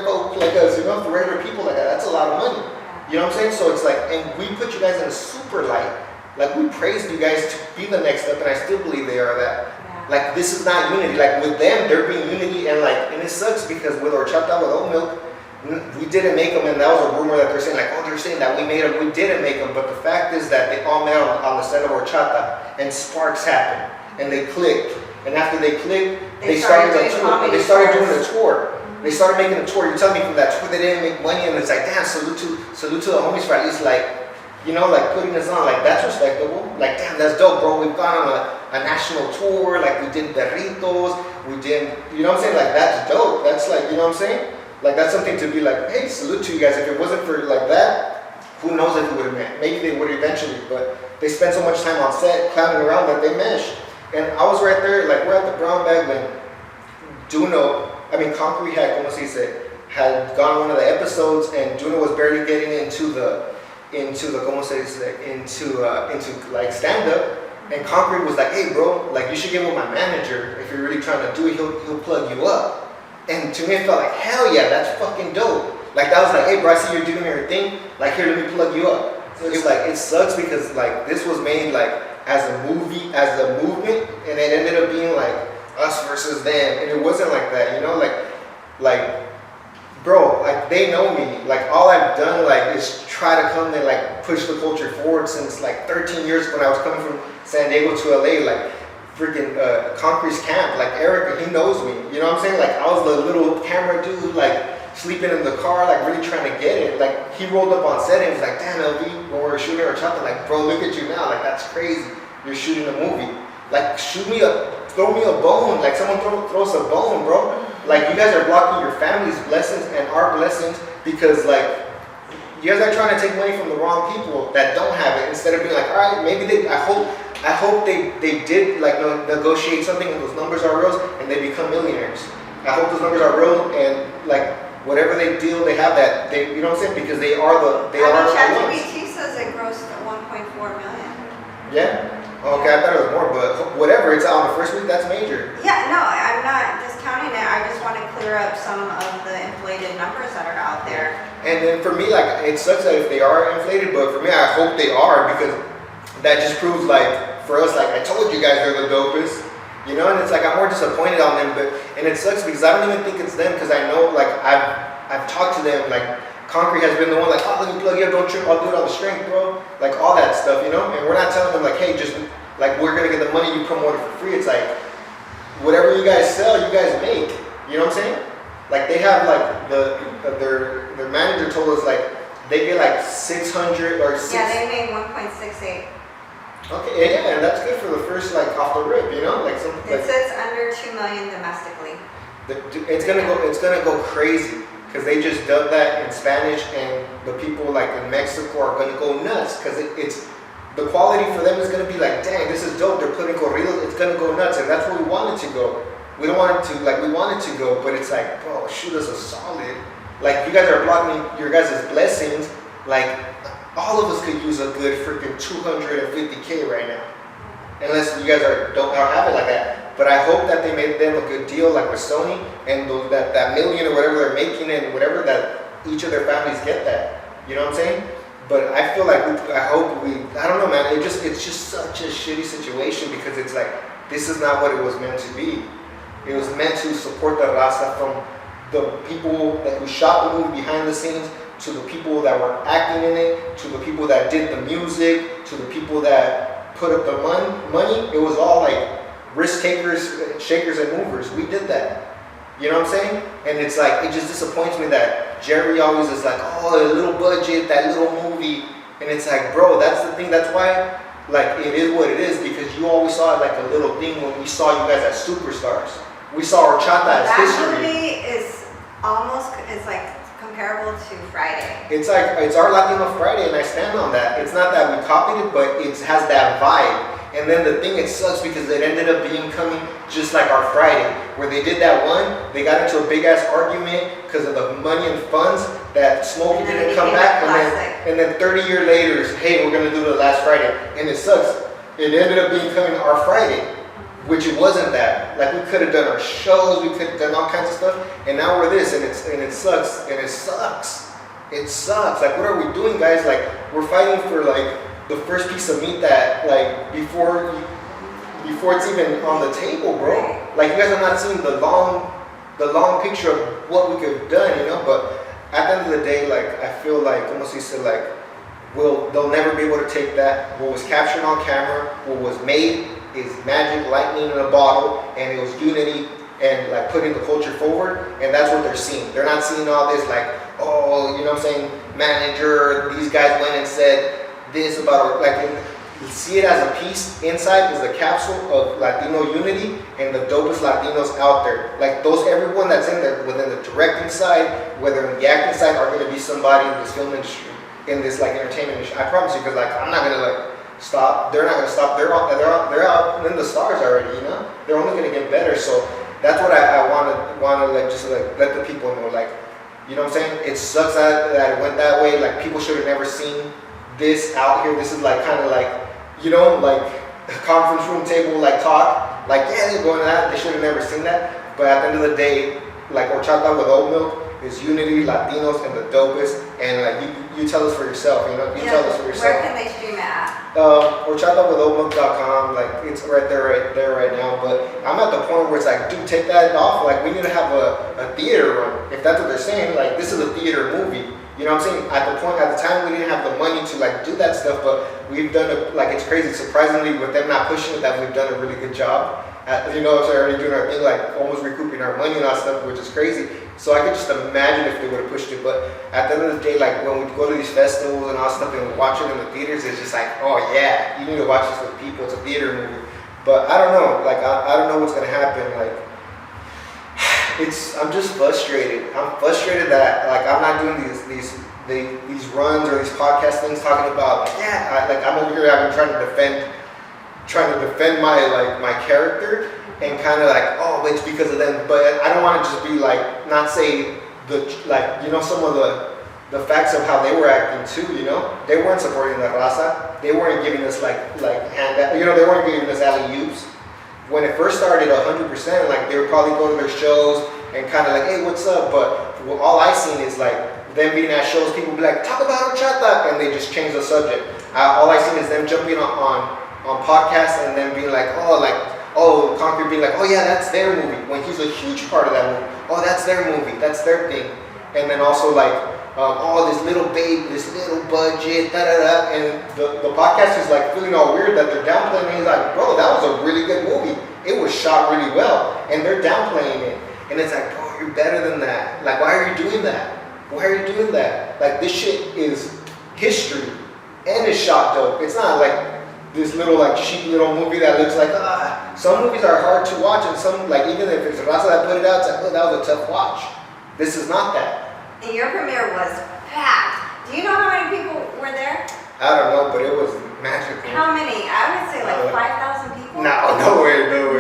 B: folk like us, you know, for regular people like that. That's a lot of money. You know what I'm saying? So it's like, and we put you guys in a super light. Like we praised you guys to be the next step, and I still believe they are that. Like this is not unity. Like with them, they're being unity, and like, and it sucks because with horchata with oat milk, we didn't make them, and that was a rumor that they're saying like, oh, they're saying that we made them. We didn't make them, but the fact is that they all met on the set of horchata, and sparks happened, and they clicked. And after they clicked, they started doing a tour. They started making a tour. You're telling me from that tour they didn't make money, and it's like, damn, salute to the homies for at least like, you know, like putting us on. Like that's respectable. Like damn, that's dope, bro. We've gone on a national tour. Like we did Berritos. We did, you know what I'm saying? Like that's dope. That's like, you know what I'm saying? Like that's something to be like, hey, salute to you guys. If it wasn't for like that, who knows if it would have met? Maybe they would eventually, but they spent so much time on set clowning around that they meshed. And I was right there, like we're at the brown bag when Concrete had gone one of the episodes, and Duno was barely getting into like stand up, and Concrete was like, hey bro, like you should get with my manager if you're really trying to do it. He'll plug you up. And to me it felt like hell yeah, that's fucking dope. Like that was like, hey bro, I see you're doing your thing. Like here, let me plug you up. So it's like it sucks because like this was made like as a movie, as a movement, and it ended up being like us versus them, and it wasn't like that, you know, like, bro, like they know me, like all I've done like is try to come and like push the culture forward since like 13 years when I was coming from San Diego to LA, like freaking Concrete's camp, like Eric, he knows me, you know what I'm saying, like I was the little camera dude, like sleeping in the car, like really trying to get it, like he rolled up on set and was like, damn LV, when we were shooting horchata, like bro, look at you now, like that's crazy, you're shooting a movie, like throw me a bone, like someone throw us a bone, bro. Like you guys are blocking your family's blessings and our blessings because like you guys are trying to take money from the wrong people that don't have it instead of being like, all right, maybe I hope they did like negotiate something and those numbers are real and they become millionaires. I hope those numbers are real and like whatever they deal, they have that. They, you know what I'm saying? Because they are the ones.
A: ChatGPT says it grossed 1.4 million.
B: Yeah. Okay, I thought it was more, but whatever, it's on the first week, that's major.
A: Yeah, no, I'm not discounting it. I just want to clear up some of the inflated numbers that are out there.
B: And then for me, like, it sucks that if they are inflated, but for me, I hope they are, because that just proves, like, for us, like, I told you guys they're the dopest, you know, and it's like, I'm more disappointed on them, and it sucks because I don't even think it's them, because I know, like, I've talked to them, like, Concrete has been the one like, oh, let me plug you up, don't trip, I'll do it on the strength, bro. Like all that stuff, you know? And we're not telling them like, hey, just like we're gonna get the money, you promote it for free. It's like whatever you guys sell, you guys make. You know what I'm saying? Like they have like their manager told us like they get like 600 or 6.
A: Yeah, they made 1.68.
B: Okay, yeah, and that's good for the first like off the rip, you know? Like something.
A: It sits under 2 million domestically.
B: It's gonna go crazy. Because they just dubbed that in Spanish, and the people like in Mexico are going to go nuts. Because it's the quality for them is going to be like, dang, this is dope. They're putting corridos. It's going to go nuts, and that's where we want it to go. We don't want it to we want it to go, but it's like, bro, shoot us a solid. Like you guys are blocking your guys' blessings. Like all of us could use a good freaking 250K right now, unless you guys don't have it like that. But I hope that they made them a good deal, like with Sony, and that million or whatever they're making, and whatever that each of their families get that. You know what I'm saying? But I feel like I don't know, man. It's just such a shitty situation because it's like this is not what it was meant to be. It was meant to support the Raza from the people who shot the movie behind the scenes, to the people that were acting in it, to the people that did the music, to the people that put up the money. It was all like risk takers, shakers and movers. We did that. You know what I'm saying? And it's like, it just disappoints me that Jerry always is like, oh, a little budget, that little movie. And it's like, bro, that's the thing. That's why, like, it is what it is, because you always saw it like a little thing when we saw you guys as superstars. We saw horchata as history.
A: That movie is like comparable to Friday.
B: It's like, it's our Latino Friday, and I stand on that. It's not that we copied it, but it has that vibe. And then the thing, it sucks because it ended up becoming just like our Friday, where they did that one, they got into a big ass argument because of the money and funds that Smokey didn't come back, and then 30 years later, hey, we're gonna do the last Friday, and it sucks. It ended up becoming our Friday. which it wasn't that. Like we could have done our shows, we could have done all kinds of stuff, and now we're this, and it sucks, and it sucks. It sucks. Like, what are we doing, guys? Like, we're fighting for like the first piece of meat that like before it's even on the table, bro. Like, you guys are not seeing the long picture of what we could have done, you know. But at the end of the day, like, I feel like almost you said like, they'll never be able to take that. What was captured on camera, what was made is magic, lightning in a bottle, and it was unity and like putting the culture forward, and that's what they're seeing. They're not seeing all this like, oh, you know what I'm saying, manager, these guys went and said this about, like, see it as a piece. Inside is a capsule of Latino unity and the dopest Latinos out there. Like those, everyone that's in there, within the directing side, whether in the acting side, are going to be somebody in this film industry, in this like entertainment industry. I promise you, because like I'm not going to like stop. They're not going to stop. They're out in the stars already. You know, they're only going to get better. So that's what I want to like just like let the people know. Like, you know what I'm saying? It sucks that it went that way. Like, people should have never seen this out here. This is like kind of like, you know, like a conference room table like talk. Like, yeah, they're going to that. They should have never seen that. But at the end of the day, like horchata with oat milk is unity, Latinos, and the dopest. And like you tell us for yourself, you know, tell us for yourself.
A: Where can they stream it at?
B: horchatawithoatmilk.com, like it's right there right now. But I'm at the point where it's like, dude, take that off. Like, we need to have a theater run. If that's what they're saying, like, this is a theater movie. You know what I'm saying? At the time, we didn't have the money to like do that stuff, but we've done it. Like, it's crazy. Surprisingly, with them not pushing it, that we've done a really good job. You know, so already doing our thing, like almost recouping our money and all that stuff, which is crazy. So I could just imagine if they would have pushed it. But at the end of the day, like when we go to these festivals and all that stuff and we watch it in the theaters, it's just like, oh yeah, you need to watch this with people. It's a theater movie. But I don't know. Like I don't know what's gonna happen. Like I'm just frustrated. I'm frustrated that like I'm not doing these runs or these podcast things talking about like, yeah, I'm over here. I've been trying to defend my character and kind of like, oh, it's because of them. But I don't want to just be like, not say some of the facts of how they were acting too. You know, they weren't supporting the Raza. They weren't giving us like hand, you know, they weren't giving us alley-oops. When it first started 100%, like they would probably go to their shows and kind of like, hey, what's up? But all I seen is like them being at shows, people be like, talk about horchata, and they just change the subject. All I seen is them jumping on podcasts and then being like, Concrete being like, oh yeah, that's their movie, when he's a huge part of that movie. Oh, that's their movie, that's their thing. And then also like, this little baby, this little budget, and the podcast is like feeling all weird that they're downplaying it. He's like, bro, that was a really good movie. It was shot really well, and they're downplaying it. And it's like, bro, you're better than that. Like, why are you doing that? Why are you doing that? Like, this shit is history, and it's shot dope. It's not like this little like cheap little movie that looks like some movies are hard to watch, and some, like, even if it's Raza that put it out, it's like, oh, that was a tough watch. This is not that.
A: And your premiere was packed. Do you know how many people were there?
B: I don't know, but it was magical.
A: How many? I would say like 5,000 people.
B: No way. No,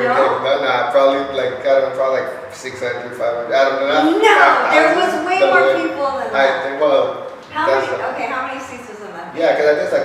B: probably like 600, 500. I don't know.
A: No, there was way more people than that.
B: I think, well,
A: how many seats was in that?
B: Yeah, because I think it's like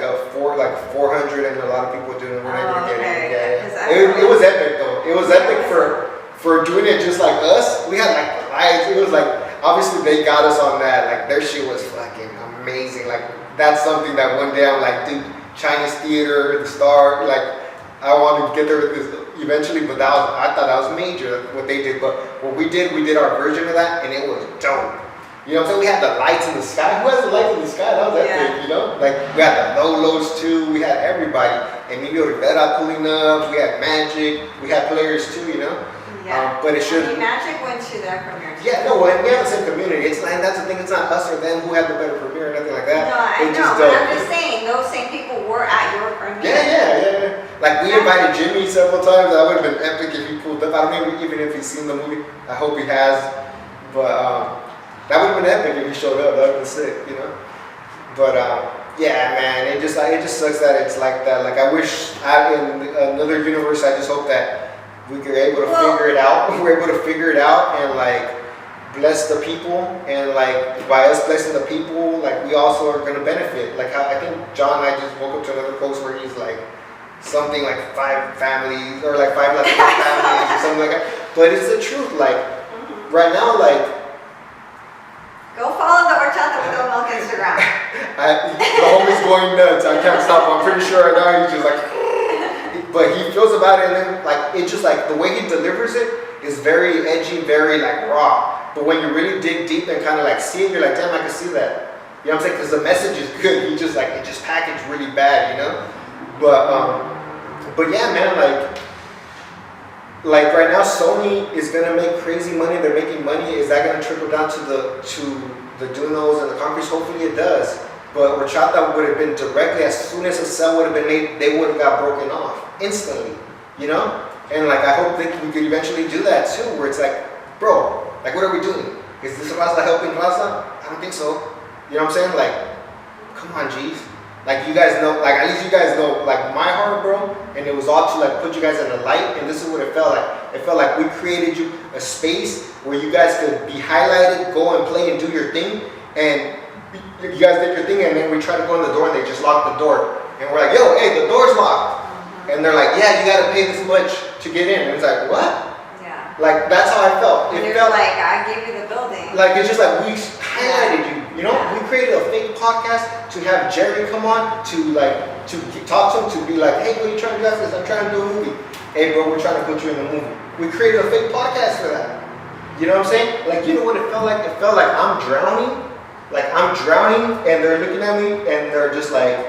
B: 400, and a lot of people didn't were able to get in.
A: Yeah.
B: It was epic though. It was epic for doing it just like us. We had like lights. It was like, obviously they got us on that. Like, their shit was fucking amazing. Like, that's something that one day I'm like, dude, Chinese theater, the Star, like, I wanted to get there with this eventually, but I thought that was major what they did. But what we did our version of that, and it was dope. You know what I'm saying? We had the lights in the sky. Who has the lights in the sky? That was epic, you know? Like, we had the Lolos too. We had everybody. And Emilio Rivera pulling up. We had Magic. We had players too, you know?
A: Yeah.
B: But it should.
A: Magic went to their premiere.
B: Yeah, no, and we have the same community. And that's the thing. It's not us or them who had the better premiere or nothing like that.
A: No, I know. But I'm just saying, those same people were at your premiere.
B: Yeah. Like, we invited Jimmy several times. That would have been epic if he pulled up. I don't know even if he's seen the movie. I hope he has. But that would have been epic if he showed up. That would have been sick, you know. But yeah, man, it just sucks that it's like that. Like, I wish in another universe, I just hope that we were able to figure it out. We're able to figure it out and like bless the people, and like by us blessing the people, like we also are gonna benefit. Like, I think John and I just woke up to another post where he's like something like 5 families or like 5 Latino families or something like that. But it's the truth. Like right now, like
A: go follow the Horchata with the Milk Instagram.
B: the homie's going nuts. I can't stop. I'm pretty sure right now he's just like, but he feels about it, and then like it's just like the way he delivers it is very edgy, very like raw. But when you really dig deep and kind of like see it, you're like, damn, I can see that. You know what I'm saying? Because the message is good. He just like it just packaged really bad, you know. But yeah, man, like right now, Sony is gonna make crazy money. They're making money. Is that gonna trickle down to the Dunos and the Concretes? Hopefully it does. But horchata would have been directly as soon as a cell would have been made, they would have got broken off instantly, you know. And like I hope that we could eventually do that too, where it's like, bro, like what are we doing? Is this Raza helping Raza? I don't think so. You know what I'm saying? Like, come on, G's. Like you guys know, like at least you guys know, like my heart, bro. And it was all to like put you guys in the light. And this is what it felt like. It felt like we created you a space where you guys could be highlighted, go and play and do your thing. And you guys did your thing, and then we tried to go in the door, and they just locked the door. And we're like, yo, hey, the door's locked. And they're like, yeah, you gotta pay this much to get in. And it's like, what?
A: Yeah.
B: Like that's how I felt.
A: And
B: It
A: they're
B: felt
A: like, I gave you the building.
B: like it's just like we highlighted you. You know, we created a fake podcast to have Jerry come on to talk to him, to be like, hey, what are you trying to do after this? I'm trying to do a movie. Hey, bro, we're trying to put you in the movie. We created a fake podcast for that. You know what I'm saying? Like, you know what it felt like? It felt like I'm drowning. Like I'm drowning, and they're looking at me, and they're just like,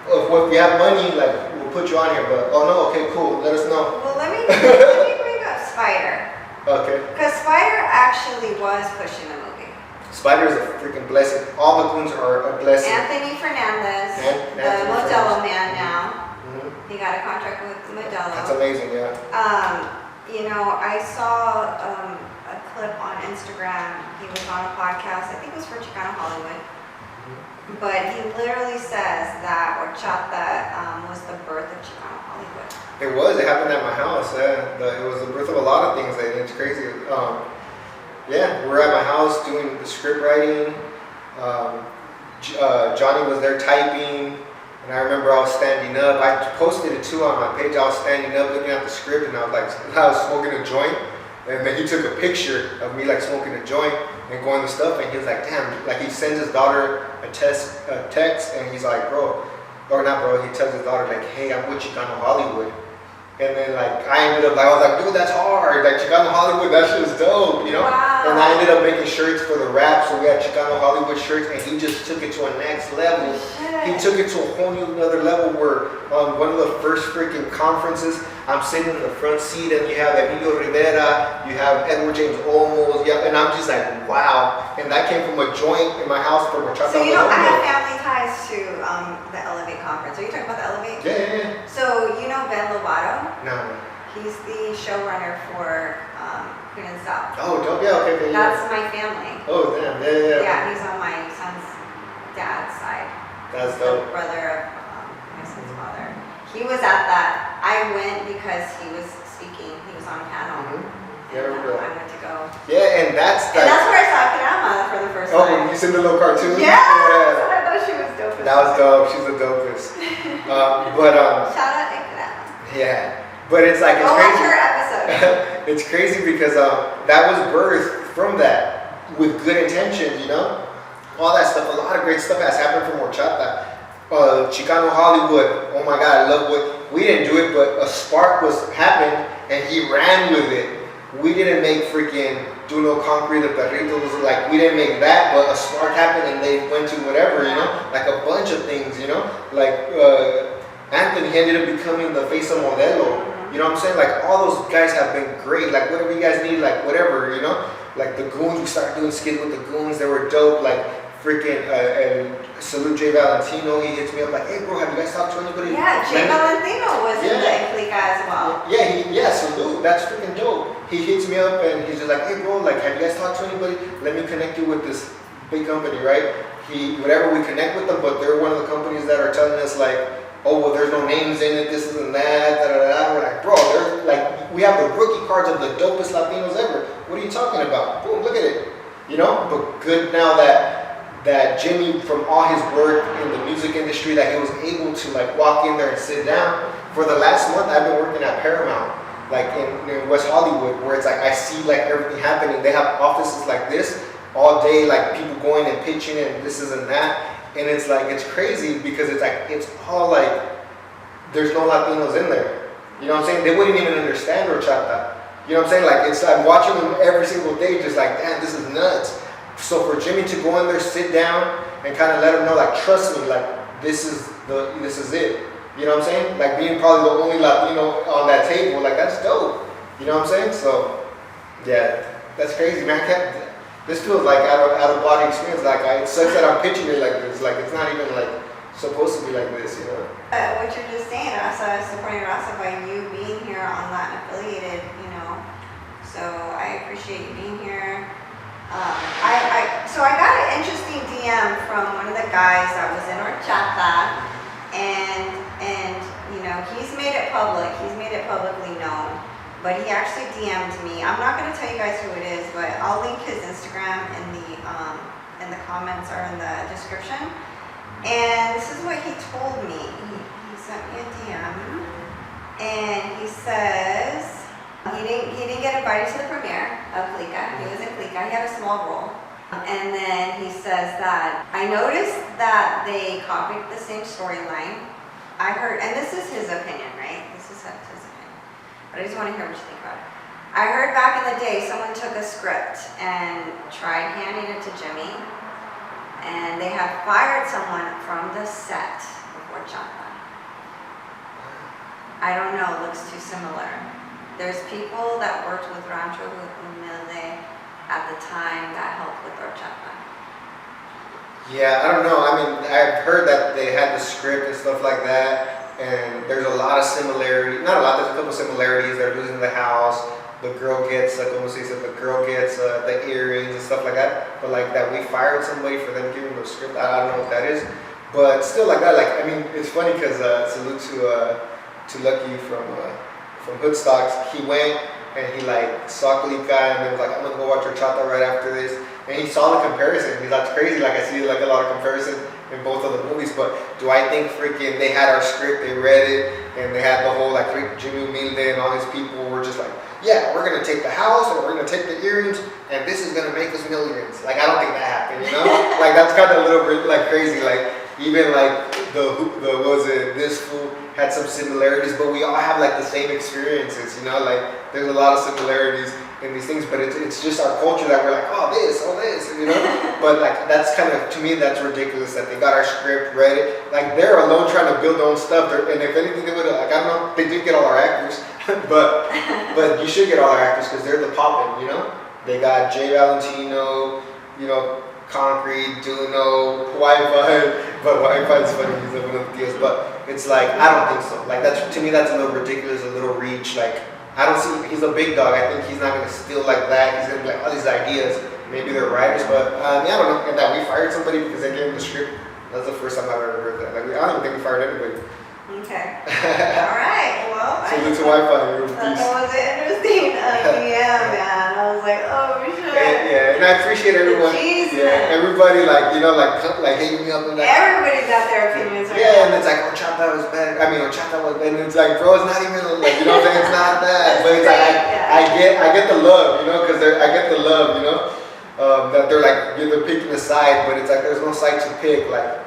B: oh, well, if you have money, like we'll put you on here. But oh no, okay, cool. Let us know.
A: Well, let me bring up Spider.
B: Okay.
A: Because Spider actually was pushing the movie.
B: Spider is a freaking blessing. All the goons are a blessing.
A: Anthony Fernandez, the Modelo man now. He got a contract with Modelo.
B: That's amazing, yeah.
A: You know, I saw a clip on Instagram. He was on a podcast. I think it was for Chicano Hollywood. But he literally says that horchata was the birth of Chicano Hollywood.
B: It was. It happened at my house. Yeah. It was the birth of a lot of things. And it's crazy. Yeah, we're at my house doing the script writing. Johnny was there typing. And I remember I was standing up. I posted it too on my page. I was standing up looking at the script, and I was smoking a joint. And then he took a picture of me like smoking a joint and going to stuff, and he was like, damn, like he sends his daughter a text, and he's like, bro, or not bro, he tells his daughter like, hey, I'm with Chicano Hollywood. And then like I ended up like, I was like, dude, that's hard. Like Chicano Hollywood, that shit is dope, you know?
A: Wow.
B: And I ended up making shirts for the rap, so we had Chicano Hollywood shirts, and he just took it to a next level. He took it to a whole new another level where on one of the first freaking conferences, I'm sitting in the front seat, and you have Emilio Rivera, you have Edward James Olmos, yeah, and I'm just like, wow. And that came from a joint in my house from a
A: So you know, I have family ties to the Elevate conference. Are you talking about the Elevate?
B: Yeah.
A: So you know Ben Lovato?
B: No.
A: He's the showrunner for Queen and South.
B: Oh, dope. Yeah, okay.
A: That's my family.
B: Oh, damn. Yeah.
A: Yeah, he's on my son's dad's side.
B: That's
A: He's
B: dope.
A: the brother of my son's father. He was at that. I went because he was speaking. He was on a panel.
B: Yeah, I remember that.
A: I went to go.
B: Yeah, and that's
A: And that's where I saw Karama for the first time.
B: Oh, you seen the little cartoon?
A: Yeah. I thought she was dope.
B: That was dope. She's the dopest.
A: Shout out to Karama.
B: Yeah. But it's like, it's
A: Go
B: crazy.
A: watch her episode.
B: It's crazy because that was birthed from that with good intentions, you know? All that stuff, a lot of great stuff has happened from horchata. Chicano Hollywood, oh my God, I love what, we didn't do it, but a spark happened and he ran with it. We didn't make freaking Do No Concrete, the Perritos, like we didn't make that, but a spark happened and they went to whatever, you know? Like a bunch of things, you know? Like Anthony, he ended up becoming the face of Modelo. You know what I'm saying? Like all those guys have been great. Like whatever you guys need, like whatever, you know? Like the Goons, we started doing skits with the Goons. They were dope. Like freaking salute Jay Valentino. He hits me up like, hey bro, have you guys talked to anybody?
A: Yeah, Jay Valentino was in the Clika as well.
B: Yeah, salute. That's freaking dope. He hits me up and he's just like, hey bro, like have you guys talked to anybody? Let me connect you with this big company, right? Whatever we connect with them, but they're one of the companies that are telling us like, oh, well, there's no names in it, this and that, da-da-da. We're like, bro, they're like, we have the rookie cards of the dopest Latinos ever. What are you talking about? Boom, look at it. You know, but good now that that Jimmy, from all his work in the music industry, that he was able to like walk in there and sit down. For the last month, I've been working at Paramount, like in West Hollywood, where it's like I see like everything happening. They have offices like this all day, like people going and pitching and this is and that, and it's like it's crazy because it's like it's all like there's no Latinos in there. You know what I'm saying? They wouldn't even understand horchata. You know what I'm saying? Like it's I'm watching them every single day, just like damn, this is nuts. So for Jimmy to go in there, sit down, and kind of let him know, like trust me, like this is it. You know what I'm saying? Like being probably the only Latino on that table, like that's dope. You know what I'm saying? So, yeah, that's crazy, man. This feels like out of body experience. Like it sucks that I'm pitching it like this. Like it's not even like supposed to be like this, you know.
A: What you're just saying, Raza, supporting Raza by you being here on Latin affiliated, you know. So I appreciate you being here. So I got an interesting DM from one of the guys that was in horchata, and you know he's made it public. He's made it publicly known, but he actually DM'd me. I'm not going to tell you guys who it is, but I'll link his Instagram in the comments or in the description. And this is what he told me. He sent me a DM, and he says he didn't get invited to the premiere of Clika. He was in Clika. He had a small role. And then he says that I noticed that they copied the same storyline. I heard, and this is his opinion, right? This is his opinion. But I just want to hear what you think about it. I heard back in the day someone took a script and tried handing it to Jimmy, and they had fired someone from the set before Chapa. I don't know, it looks too similar. There's people that worked with Rancho Humilde at the time that helped with horchata.
B: Yeah, I don't know. I mean, I've heard that they had the script and stuff like that, and there's a lot of similarity. Not a lot. There's a couple similarities. They're losing the house. The girl gets, like almost he said, the girl gets the earrings and stuff like that. But like that, we fired somebody for them giving the script. I don't know what that is, but still like that. Like I mean, it's funny because salute to Lucky from Hoodstocks. He went and he like saw Clika and then was like, I'm gonna go watch horchata right after this. And he saw the comparison. He's like, it's crazy. Like I see like a lot of comparison in both of the movies. But do I think freaking they had our script, they read it, and they had the whole like Jimmy Humilde and all his people were just like, yeah, we're gonna take the house and we're gonna take the earrings and this is gonna make us millions. Like I don't think that happened, you know? Like that's kind of a little bit like crazy. Like even like the what was it, this fool had some similarities, but we all have like the same experiences, you know? Like there's a lot of similarities in these things, but it's just our culture that we're like, oh this, you know? But like that's kind of, to me, that's ridiculous that they got our script, read it. Like they're alone trying to build their own stuff, and if anything they would have, like I don't know, they did get all our actors, but you should get all our actors because they're the poppin', you know? They got Jay Valentino, you know, Concrete, Duno, Wi-Fi, but Wi-Fi is funny, he's one of the deals, but it's like, I don't think so. Like that's, to me, that's a little ridiculous, a little reach. Like I don't see, he's a big dog. I think he's not going to steal like that. He's going to be like all these ideas. Maybe they're writers, but yeah, I don't know. And that we fired somebody because they gave him the script. That's the first time I've ever heard that. Like I don't even think we fired anybody.
A: Okay. All right. Well,
B: salute to Wi-Fi.
A: That was interesting. Yeah, man. I was like, oh shit.
B: Yeah, and I appreciate everyone.
A: Jeez,
B: yeah,
A: man.
B: Everybody like, you know, like hitting me up and like.
A: Everybody's got their opinions. Right
B: yeah,
A: now.
B: and it's like, horchata was better. I mean, horchata was better. And it's like, bro, it's not even like, you know what I'm saying? It's not that. But it's like, I get the love, you know, because I get the love, you know, that they're like, they're picking a side, but it's like, there's no side to pick. Like,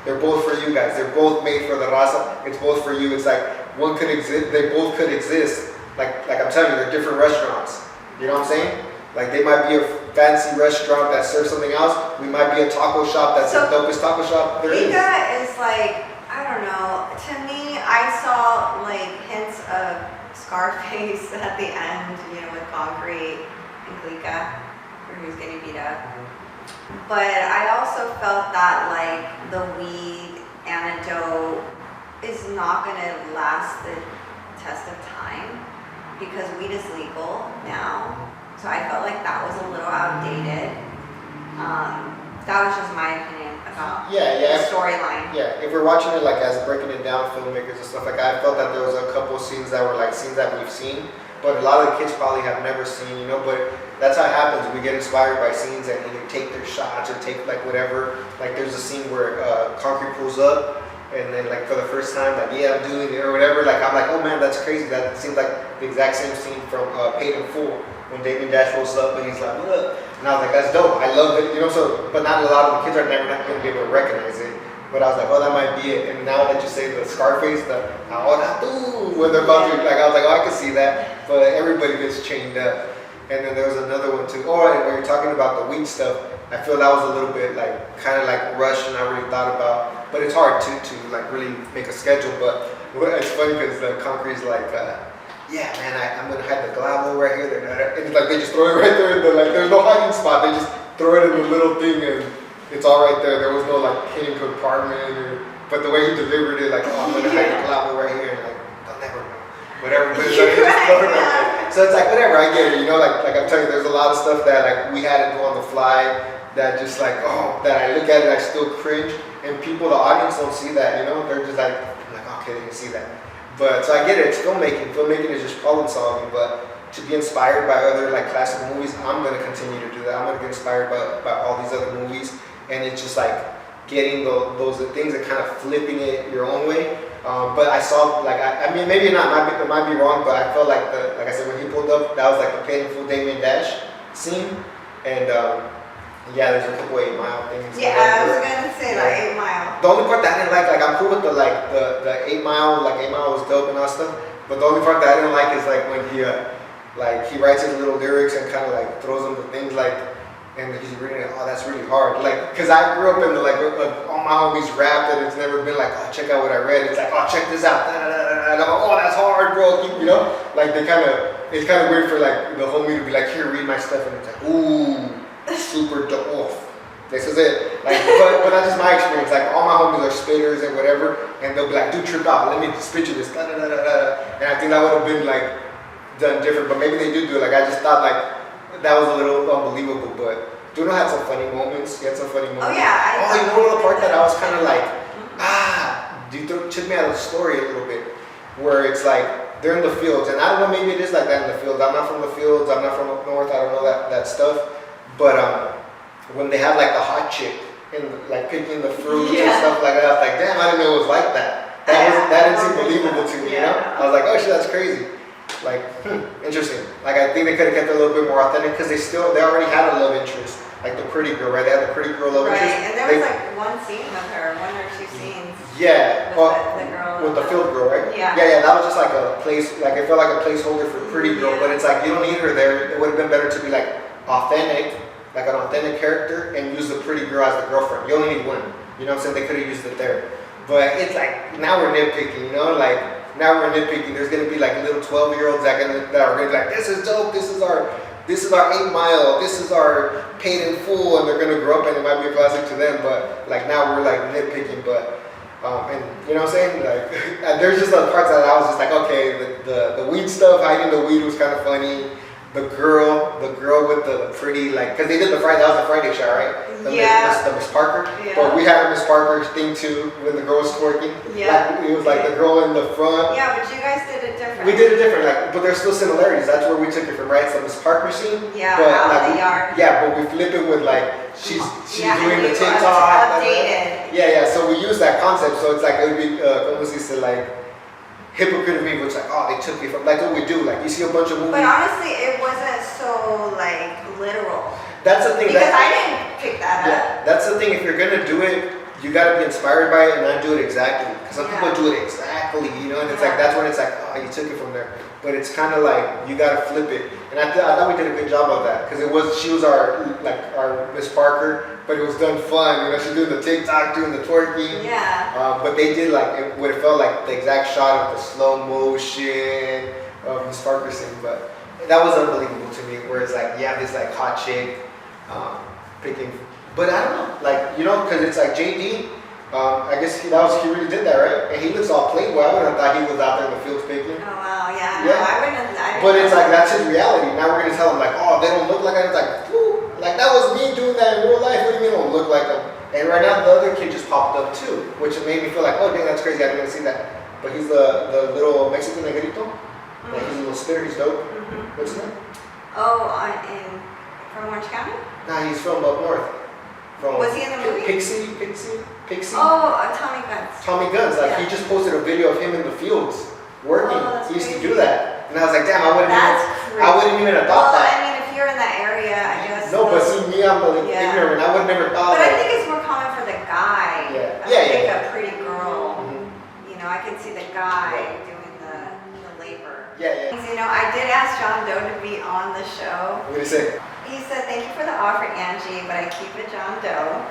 B: they're both for you guys. They're both made for the Raza. It's both for you. It's like, one could exist, they both could exist. Like I'm telling you, they're different restaurants. You know what I'm saying? Like they might be a fancy restaurant that serves something else. We might be a taco shop that's the dopest taco shop there is.
A: Clika is like, I don't know. To me, I saw like hints of Scarface at the end, you know, with Concrete and Clika, where he was getting beat up. But I also felt that like the weed antidote is not going to last the test of time because weed is legal now. So I felt like that was a little outdated. That was just my opinion about the storyline.
B: Yeah, if we're watching it like as breaking it down, filmmakers and stuff like that, I felt that there was a couple scenes that were like scenes that we've seen.
C: but a lot of the kids probably have never seen, you know. But that's how it happens. We get inspired by scenes and either take their shots or take like whatever. Like there's a scene where concrete pulls up, and then like for the first time, like yeah, I'm doing it or whatever. Like I'm like, oh man, that's crazy. That seems like the exact same scene from Paid in Full when Damien Dash rolls up and he's like, look. And I was like, that's dope. I love it, you know. So, but not a lot of the kids are never not going to be able to recognize it. But I was like, oh, that might be it. And now that you say the Scarface, the ahora tú, when they're about to, like, I was like, oh, I can see that. But everybody gets chained up. And then there was another one too. Oh, and when you're talking about the weed stuff, I feel that was a little bit like kind of like rushed and I really thought about. But it's hard to like really make a schedule. But it's funny because the Concrete's like, yeah, man, I'm gonna hide the Glavo right here. And it's like they just throw it right there. Like there's no hiding spot. They just throw it in the little thing and it's all right there. There was no like hidden compartment. But the way he delivered it, like, oh, I'm gonna hide the Glavo right here. And like, they'll never know. Whatever. But it's like, just throw it right there. So it's like whatever, I get it, you know, like I'm telling you, there's a lot of stuff that like we had to do on the fly that just like, oh, that I look at it, I still cringe, and people, the audience don't see that, you know, they're just like, I'm like, okay, they can see that. But so I get it, it's filmmaking is just problem solving, but to be inspired by other like classic movies, I'm gonna continue to do that. I'm gonna get inspired by all these other movies, and it's just like getting those things and kind of flipping it your own way. But I saw, like, I mean, maybe not, it might be wrong, but I felt like like I said, when he pulled up, that was like the Paid in Full Damien Dash scene. And yeah, there's a couple 8 Mile things.
A: Yeah, I was gonna say like 8 Mile.
C: The only part that I didn't like I'm cool with the 8 Mile, like 8 Mile was dope and all stuff. But the only part that I didn't like is like when he writes his little lyrics and kind of like throws them the things like, and he's reading it, oh, that's really hard. Like, because I grew up in the, like all my homies rap, and it's never been like, oh, check out what I read. It's like, oh, check this out. And I'm like, oh, that's hard, bro. You know? Like, it's kind of weird for, like, the homie to be like, here, read my stuff. And it's like, ooh, super dope. This is it. Like, but that's just my experience. Like, all my homies are spitters and whatever, and they'll be like, dude, trip out. Let me spit you this. And I think that would have been, like, done different. But maybe they do it. Like, I just thought, like, that was a little unbelievable, but Duno had some funny moments. He had some funny moments.
A: Oh yeah.
C: You know the part that I was kind of like, dude, took me out of the story a little bit, where it's like they're in the fields, and I don't know, maybe it is like that in the fields. I'm not from the fields. I'm not from up north. I don't know that stuff. But when they have like the hot chick and like picking the fruits and stuff like that, I was like, damn, I didn't know it was like that. That didn't seem believable to me. You know, I was like, oh shit, that's crazy. Like, interesting. Like, I think they could have kept it a little bit more authentic because they already had a love interest, like the pretty girl, right? They had the pretty girl love interest.
A: Right, and there was like one scene with her, 1 or 2 scenes.
C: Yeah,
A: with the girl.
C: With the field girl, right?
A: Yeah.
C: Yeah, that was just like a place, like it felt like a placeholder for pretty girl, but it's like you don't need her there. It would have been better to be like authentic, like an authentic character, and use the pretty girl as the girlfriend. You only need one. You know what I'm saying? They could have used it there. But it's like, now we're nitpicking, you know? Like, now we're nitpicking. There's gonna be like little 12-year-olds that are gonna be like, this is dope, this is our 8 Mile, this is our Paid in Full, and they're gonna grow up and it might be a classic to them, but like now we're like nitpicking, but and you know what I'm saying? Like there's just the parts that I was just like, okay, the weed stuff, hiding the weed was kind of funny. The girl with the pretty, like, because they did that was the Friday show, right? The Miss Parker.
A: Yeah.
C: But we had a Miss Parker thing too when the girl was twerking.
A: Yeah.
C: Like, it was like the girl in the front.
A: Yeah, but you guys did it different.
C: We did it different, like, but there's still similarities. That's where we took it from, right? So Miss Parker scene.
A: Yeah,
C: but,
A: out
C: like,
A: of the yard.
C: Yeah, but we flip it with like she's doing the TikTok.
A: Updated.
C: Yeah. So we use that concept. So it's like it would be like hypocrite of me, which like, oh, they took it from, like what we do, like you see a bunch of movies.
A: But honestly, it wasn't so like literal.
C: That's the thing.
A: Because I didn't pick that up.
C: That's the thing. If you're gonna do it, you gotta be inspired by it and not do it exactly. Because some people do it exactly, you know, and it's like that's when it's like, oh, you took it from there. But it's kind of like you gotta flip it. And I thought we did a good job of that because she was our Miss Parker, but it was done fun. You know, she's doing the TikTok, doing the twerking.
A: Yeah.
C: But they did like what it felt like the exact shot of the slow motion of Miss Parker scene. But that was unbelievable to me. Where it's like you have this like hot chick picking, but I don't know, like you know, because it's like JD. I guess he really did that, right? And he looks all playboy. I wouldn't have thought he was out there in the fields picking.
A: Oh wow, yeah. No, I wouldn't.
C: But it's like that's his reality. Now we're gonna tell him like, oh, they don't look like that. It's like, whew, like that was me doing that in real life. What do you mean don't look like them? And right now the other kid just popped up too, which made me feel like, oh dang, that's crazy. I didn't see that. But he's the little Mexican negrito. Like he's a little spitter, he's dope. What's his name?
A: Oh, from Orange County?
C: Nah, he's from up north.
A: Was he in the movie?
C: Pixie?
A: Oh, Tommy Guns.
C: Tommy Guns. Like he just posted a video of him in the fields working. He used to do that, and I was like, damn, I wouldn't even have thought that.
A: I mean, if you're in that area, I guess.
C: No, but see me, I'm like ignorant. I would never thought.
A: But I think it's more common for the guy.
C: Yeah.
A: A pretty girl. You know, I can see the guy doing the labor.
C: Yeah.
A: You know, I did ask John Doe to be on the show.
C: What did he say?
A: He said, "Thank you for the offer, Angie, but I keep it John Doe."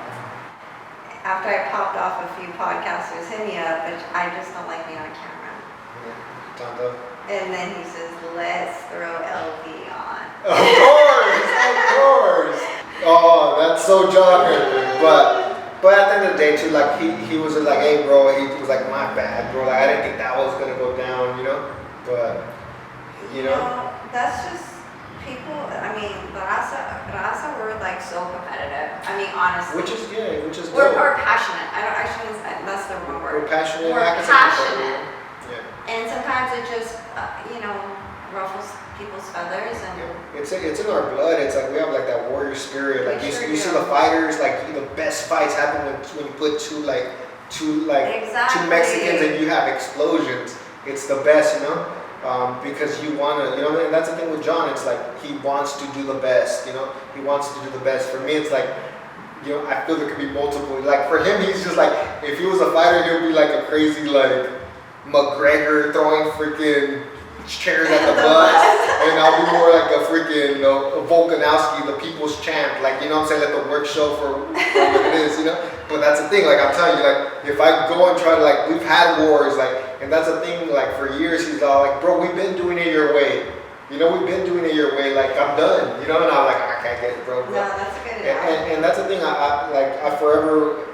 A: After I popped off a few podcasters hit me up, but I just don't like being on camera.
C: Yeah, John Doe.
A: And then he says, "Let's throw LV on."
C: Of course. Oh, that's so John. But at the end of the day, too, like he was just like, "Hey, bro," he was like, "My bad, bro. Like I didn't think that was gonna go down, you know." But you know,
A: that's just people. I mean, Raza, we're like so competitive. I mean, honestly.
C: Which is
A: we're
C: dope.
A: passionate. I shouldn't. That's the wrong word.
C: We're passionate.
A: We're passionate.
C: Yeah.
A: And sometimes it just, ruffles people's feathers and.
C: Yeah. It's in our blood. It's like we have like that warrior spirit. Like you see the fighters. Like the best fights happen when you put two Mexicans and you have explosions. It's the best, you know. Because you want to, and that's the thing with John. It's like he wants to do the best, He wants to do the best. For me, it's like, I feel there could be multiple. Like for him, he's just like, if he was a fighter, he would be like a crazy like McGregor throwing freaking chairs at the bus, and I'll be more like a freaking Volkanovski, the people's champ. Like what I'm saying, let the work show for what it is, But that's the thing. Like I'm telling you, like if I go and try to like, we've had wars, like. And that's the thing, like for years he's all like, bro, we've been doing it your way. We've been doing it your way, like I'm done. And I'm like, I can't get it, bro.
A: No, that's a good
C: and that's the thing, I forever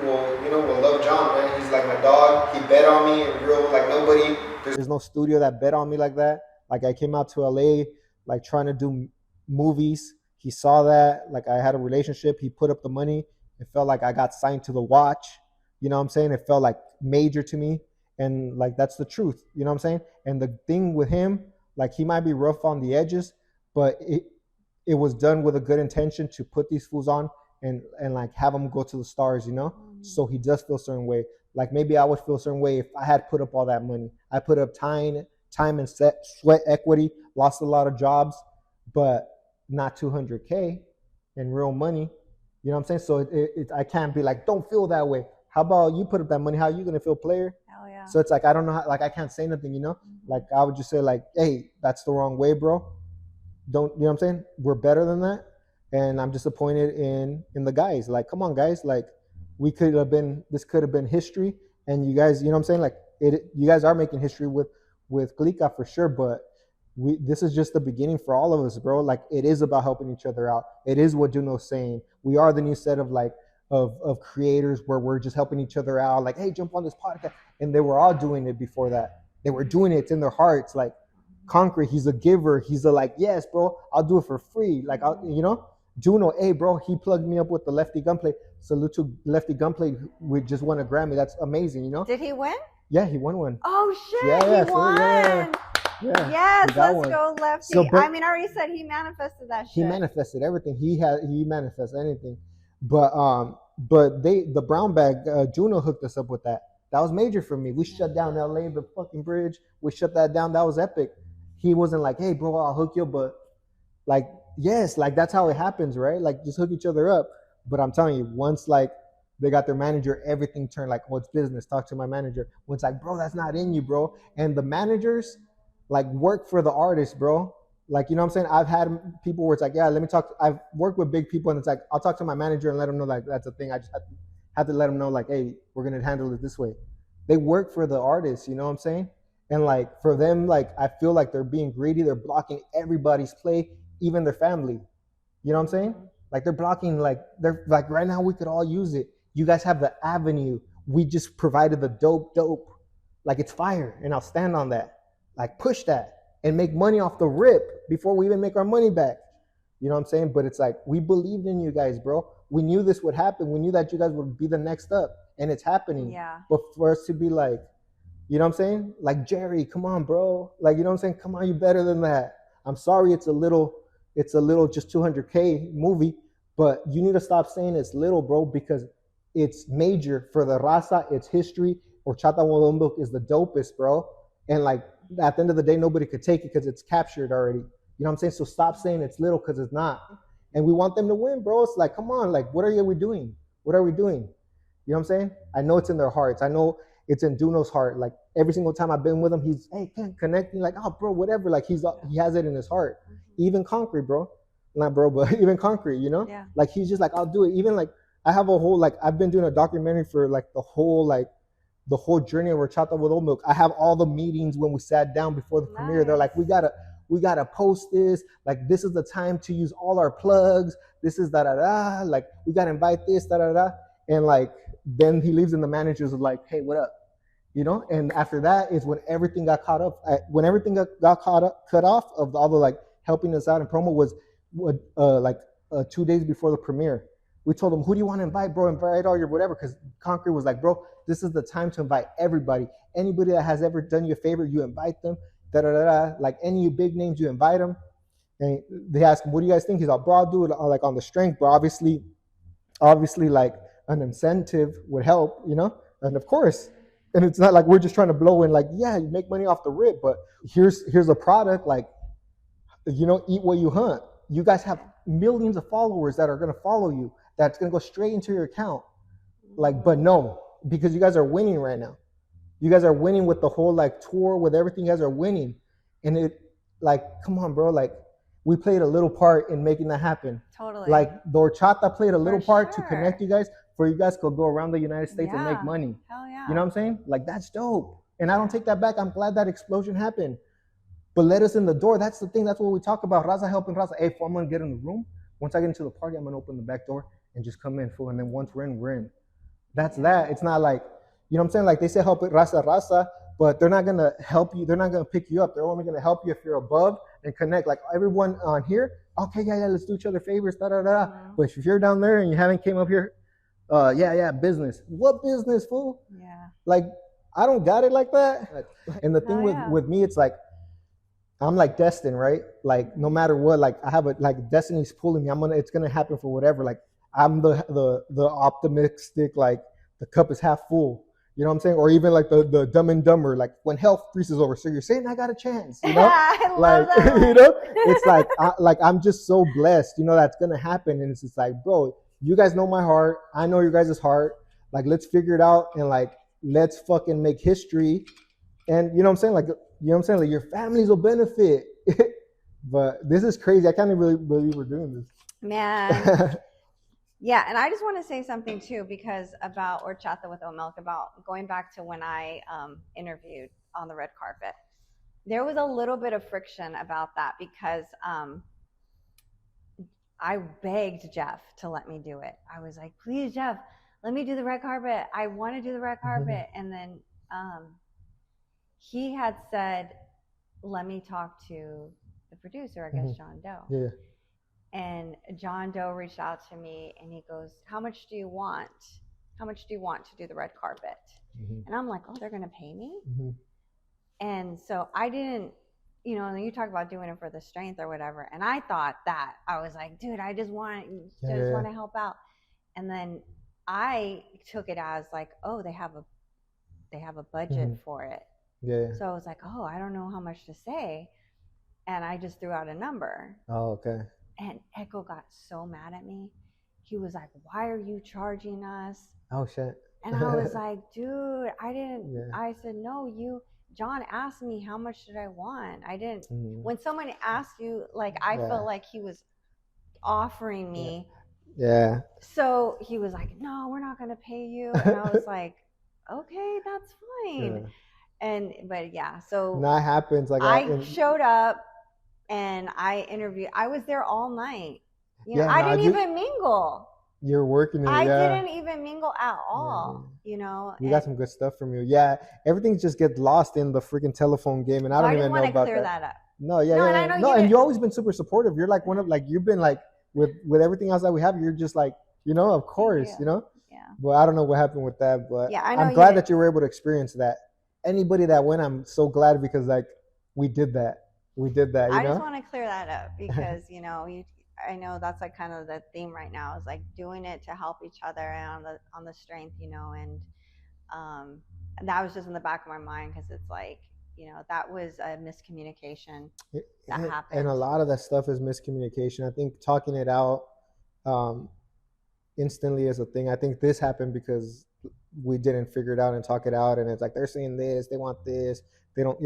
C: will love John, man. He's like my dog. He bet on me and real like nobody.
B: There's no studio that bet on me like that. Like I came out to LA like trying to do movies. He saw that, like I had a relationship, he put up the money. It felt like I got signed to the watch. You know what I'm saying? It felt like major to me. And like that's the truth, you know what I'm saying? And the thing with him, like he might be rough on the edges, but it was done with a good intention to put these fools on and like have them go to the stars, So he does feel a certain way. Like maybe I would feel a certain way if I had put up all that money. I put up time and sweat equity, lost a lot of jobs, but not 200K in real money. You know what I'm saying? So I can't be like, don't feel that way. How about you put up that money? How are you gonna feel, player?
A: Hell yeah.
B: So it's like I don't know how, like I can't say nothing, Like I would just say like, hey, that's the wrong way, bro. Don't, you know what I'm saying? We're better than that. And I'm disappointed in the guys. Like, come on, guys. Like this could have been history. And you guys, you know what I'm saying? Like you guys are making history with Clika for sure, but this is just the beginning for all of us, bro. Like it is about helping each other out. It is what Juno's saying. We are the new set of like of creators where we're just helping each other out. Like, hey, jump on this podcast. And they were all doing it before that. They were doing it. It's in their hearts. Like Concrete, he's a giver. He's like, yes, bro, I'll do it for free. Like, Juno, hey, bro, he plugged me up with the Lefty Gunplay. Salute to Lefty Gunplay. We just won a Grammy. That's amazing,
A: Did he win?
B: Yeah, he won one.
A: Oh, shit,
B: yeah,
A: he won.
B: Yeah.
A: Yes, let's go Lefty.
B: So,
A: I already said he manifested that shit.
B: He manifested everything. He manifests anything. But the brown bag, Juno hooked us up with that. That was major for me. We shut down LA, the fucking bridge. We shut that down. That was epic. He wasn't like, hey, bro, I'll hook you, but like, yes, like that's how it happens, right? Like just hook each other up. But I'm telling you, once like they got their manager, everything turned like, oh, it's business. Talk to my manager. When it's like, bro, that's not in you, bro. And the managers like work for the artist, bro. Like, you know what I'm saying? I've had people where it's like, yeah, let me talk. I've worked with big people and it's like, I'll talk to my manager and let them know like that's a thing. I just have to let them know like, hey, we're going to handle it this way. They work for the artist, you know what I'm saying? And like for them, like I feel like they're being greedy. They're blocking everybody's play, even their family. You know what I'm saying? Like they're blocking, like they're like right now we could all use it. You guys have the avenue. We just provided the dope. Like it's fire. And I'll stand on that. Like push that and make money off the rip before we even make our money back. You know what I'm saying? But it's like, we believed in you guys, bro. We knew this would happen. We knew that you guys would be the next up and it's happening.
A: Yeah.
B: But for us to be like, You know what I'm saying? Like, Jerry, come on, bro. Like, you know what I'm saying? Come on, you better than that. I'm sorry, it's a little just 200K movie, but you need to stop saying it's little, bro, because it's major for the Raza, it's history. Horchata with milk is the dopest, bro. And like at the end of the day, nobody could take it because it's captured already. You know what I'm saying? So stop saying it's little because it's not. And we want them to win, bro. It's like, come on, like, what are we doing? What are we doing? You know what I'm saying? I know it's in their hearts. I know it's in Duno's heart. Like every single time I've been with him, he's, hey, can't connect me. Like, oh, bro, whatever. Like he has it in his heart. Even Concrete, bro. Not bro, but even Concrete, you know?
A: Yeah.
B: Like he's just like, I'll do it. Even like I have a whole, like, I've been doing a documentary for like the whole journey of Horchata with oat milk. I have all the meetings when we sat down before the premiere. They're like, we gotta post this. Like, this is the time to use all our plugs. This is da-da-da. Like, we gotta invite this, da-da-da. And like, then he leaves and the managers are like, hey, what up? You know? And after that is when everything got caught up. When everything got cut off of all the like helping us out in promo was 2 days before the premiere. We told him, who do you want to invite, bro? Invite all your whatever. Because Concrete was like, bro, this is the time to invite everybody. Anybody that has ever done you a favor, you invite them. Da-da-da-da. Like any big names, you invite them. And they ask him, what do you guys think? He's like, bro, I'll do it like on the strength. But obviously like an incentive would help, you know? And of course, and it's not like we're just trying to blow in like, yeah, you make money off the rip. But here's a product like, you know, eat what you hunt. You guys have millions of followers that are going to follow you. That's going to go straight into your account. Like, but no, because you guys are winning right now. You guys are winning with the whole like tour, with everything. You guys are winning. And it, like, come on, bro. Like, we played a little part in making that happen.
A: Totally.
B: Like, the Horchata played a little part
A: sure.
B: to connect you guys, for you guys could go around the United States and make money.
A: Hell yeah.
B: You know what I'm saying? Like, that's dope. And I don't take that back. I'm glad that explosion happened. But let us in the door. That's the thing. That's what we talk about. Raza helping Raza. Hey, if I'm going to get in the room, once I get into the party, I'm going to open the back door and just come in, fool. And then once we're in, we're in. That's that. It's not like, you know what I'm saying? Like, they say help it Raza, but they're not going to help you. They're not going to pick you up. They're only going to help you if you're above and connect. Like, everyone on here, okay, yeah, let's do each other favors, da-da-da. But if you're down there and you haven't came up here, business. What business, fool?
A: Yeah. Like,
B: I don't got it like that. And the thing with me, it's like, I'm like destined, right? Like, no matter what, like, I have like, destiny's pulling me. It's gonna happen for whatever. Like, I'm the optimistic, like, the cup is half full. You know what I'm saying? Or even like the Dumb and Dumber, like, when hell freezes over. So you're saying I got a chance, you know?
A: I
B: like,
A: love that.
B: you know, it's like, I'm just so blessed, you know, that's gonna happen. And it's just like, bro, you guys know my heart. I know your guys' heart. Like, let's figure it out and like, let's fucking make history. And you know what I'm saying? Like, you know what I'm saying? Like, your families will benefit. But this is crazy. I can't even really believe we're doing this.
A: Man. Yeah, and I just want to say something too, because about Horchata with oat milk, about going back to when I interviewed on the red carpet. There was a little bit of friction about that because I begged Jeff to let me do it. I was like, please, Jeff, let me do the red carpet. I want to do the red carpet. And then he had said, let me talk to the producer, I guess, John Doe.
B: Yeah.
A: And John Doe reached out to me and he goes, how much do you want? How much do you want to do the red carpet? And I'm like, oh, they're going to pay me? And so I didn't, you know, and you talk about doing it for the strength or whatever. And I thought that, I was like, dude, I just want to help out. And then I took it as like, oh, they have a budget for it.
B: Yeah.
A: So I was like, oh, I don't know how much to say. And I just threw out a number.
B: Oh, okay.
A: And Echo got so mad at me. He was like, why are you charging us?
B: Oh, shit.
A: And I was like, dude, I didn't. Yeah. I said, no, John asked me how much did I want. I didn't. When someone asked you, like, I felt like he was offering me.
B: Yeah.
A: So he was like, no, we're not going to pay you. And I was like, okay, that's fine. But yeah, so
B: that happens. Like,
A: I showed up and I interviewed. I was there all night. You know, I didn't even mingle.
B: You're working it.
A: I didn't even mingle at all. You know,
B: we got some good stuff from you. Yeah, everything just gets lost in the freaking telephone game, and I don't even know about that. I just want to clear that up. No, and you've always been super supportive. You're like you've been like with everything else that we have. You're just like, you know, of course, you know. Yeah. But I don't know what happened with that, but yeah, I'm glad that you were able to experience that. anybody that went, I'm so glad because like we did that. We did that. You
A: I just
B: know.
A: want to clear that up because I know that's like kind of the theme right now is like doing it to help each other and on the strength, and that was just in the back of my mind because it's like that was a miscommunication that happened,
B: and a lot of that stuff is miscommunication. I think talking it out instantly is a thing. I think this happened because we didn't figure it out and talk it out, and it's like they're saying this, they want this, they don't,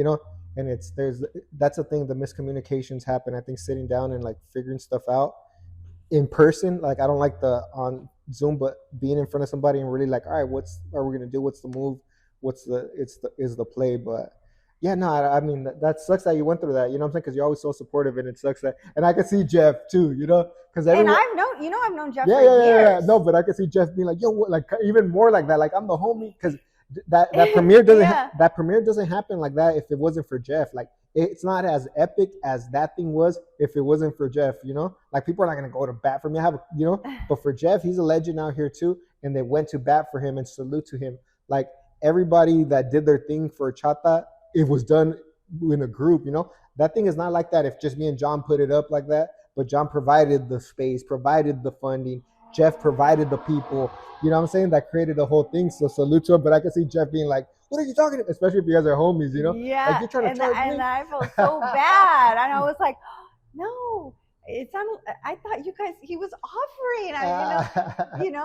B: and that's the thing. The miscommunications happen. I think sitting down and like figuring stuff out in person, like I don't like the on Zoom, but being in front of somebody and really like, all right, what are we gonna do? What's the move? Is the play? But yeah, no, I mean that sucks that you went through that. You know what I'm saying? Because you're always so supportive, and it sucks that. And I can see Jeff too. Because
A: and I've known Jeff.
B: Yeah,
A: for years.
B: Yeah. No, but I can see Jeff being like, yo, what, like even more like that. Like I'm the homie because that premiere doesn't that premiere doesn't happen like that if it wasn't for Jeff. Like it's not as epic as that thing was if it wasn't for Jeff. Like people are not gonna go to bat for me. But for Jeff, he's a legend out here too, and they went to bat for him and salute to him. Like everybody that did their thing for Chata, it was done in a group. That thing is not like that if just me and John put it up like that. But John provided the space, provided the funding. Jeff provided the people. You know what I'm saying? That created the whole thing. So salute to him. But I can see Jeff being like, what are you talking about? Especially if you guys are homies,
A: Yeah.
B: Like, you're trying to charge me.
A: And I felt so bad. And I was like, no, I thought he was offering. And when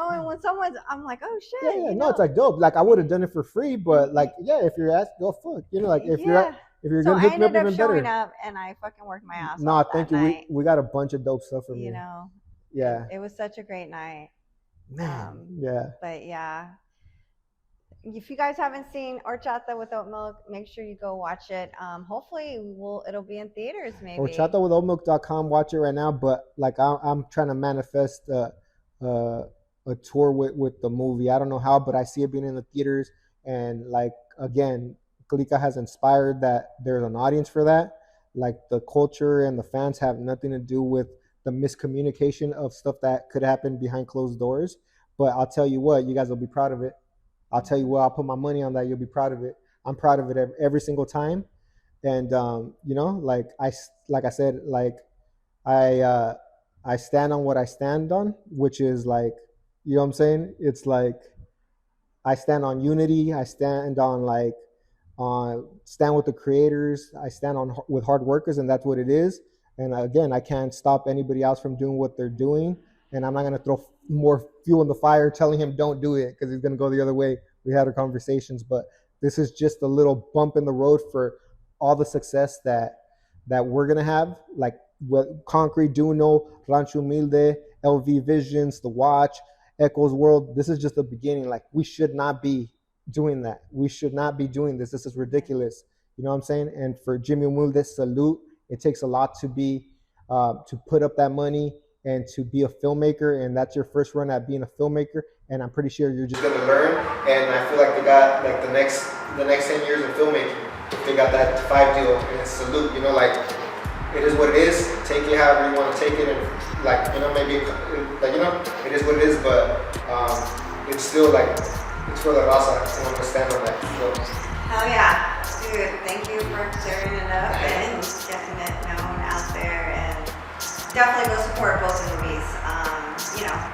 A: I'm like, oh shit.
B: Yeah, no, it's like dope. Like I would have done it for free, but like, yeah, if you're asked, go fuck. Like if you're
A: so
B: gonna hook me up,
A: I ended
B: even
A: up showing
B: better.
A: up, and I fucking worked my ass off.
B: No, thank you.
A: Night.
B: We got a bunch of dope stuff from you. Yeah.
A: It was such a great night.
B: Man, yeah.
A: But yeah, if you guys haven't seen Horchata with Oat Milk, make sure you go watch it. Hopefully it'll be in theaters maybe.
B: HorchataWithOatMilk.com. Watch it right now. But like I'm trying to manifest a tour with the movie. I don't know how, but I see it being in the theaters. And like again, Clika has inspired that there's an audience for that. Like the culture and the fans have nothing to do with the miscommunication of stuff that could happen behind closed doors. But I'll tell you what, you guys will be proud of it. I'll tell you what, I'll put my money on that. You'll be proud of it. I'm proud of it every single time. And, like I said, like I stand on what I stand on, which is like, you know what I'm saying? It's like, I stand on unity. I stand on like, stand with the creators. I stand with hard workers, and that's what it is. And again, I can't stop anybody else from doing what they're doing. And I'm not going to throw more fuel in the fire telling him don't do it because he's going to go the other way. We had our conversations, but this is just a little bump in the road for all the success that we're going to have. Like with Concrete, Duno, Rancho Humilde, LV Visions, The Watch, Echoes World. This is just the beginning. Like we should not be doing that. We should not be doing this. This is ridiculous. You know what I'm saying? And for Jimmy Humilde, salute. It takes a lot to be to put up that money and to be a filmmaker, and that's your first run at being a filmmaker. And I'm pretty sure you're just
C: gonna learn. And I feel like they got like the next 10 years of filmmaking. They got that 5 deal, and it's salute. Like it is what it is. Take it however you want to take it, and like maybe like it is what it is. But it's still like it's for the Raza, and I'm gonna stand on that. So.
A: Hell yeah. Dude, thank you for clearing it up and getting it known out there, and definitely go support both movies.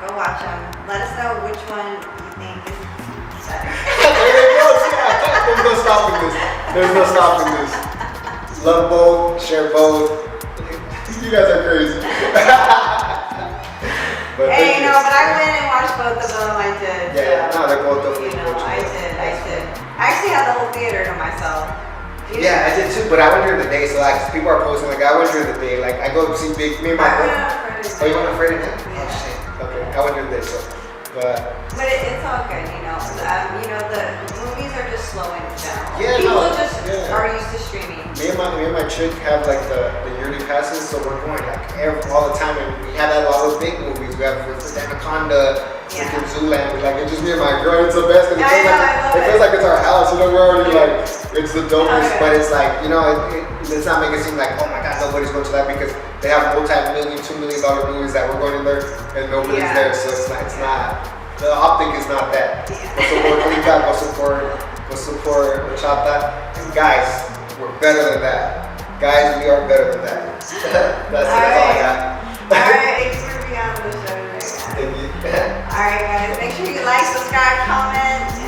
A: Go watch them. Let us know which one you think is better.
C: There's no stopping this. There's no stopping this. Love both, share both. You guys are crazy.
A: But I went and watched both of them. I did.
C: Yeah, no, they're both definitely.
A: I did. I actually had the whole theater to myself.
C: Yeah, I did too, but I went during the day, so like people are posting like I went during the day. Like I go see me and my brother. Oh, you went on Friday night?
A: Yeah.
C: Oh shit. Okay, I went during the day, so but
A: it's all good, the movies are just slow in general.
C: Yeah,
A: people are used to streaming.
C: Me and my chick have like the yearly passes, so we're going like all the time, and we have a lot of big movies. We have Anaconda, freaking Zoolander. Like it's just me and my girl. It's the best because it feels like it's our house. We're already like it's the dopest, but it's like let's not make it seem like oh my god nobody's going to that because they have multi-million, $2 million movies that we're going in there and nobody's there. So it's not the optic is not that. Go support Clika, go support Chata. better than that. Guys, we are better than that. That's all I got.
A: Alright, thanks for being on the show today, guys.
C: Thank you.
A: Alright guys, make sure you like, subscribe, comment,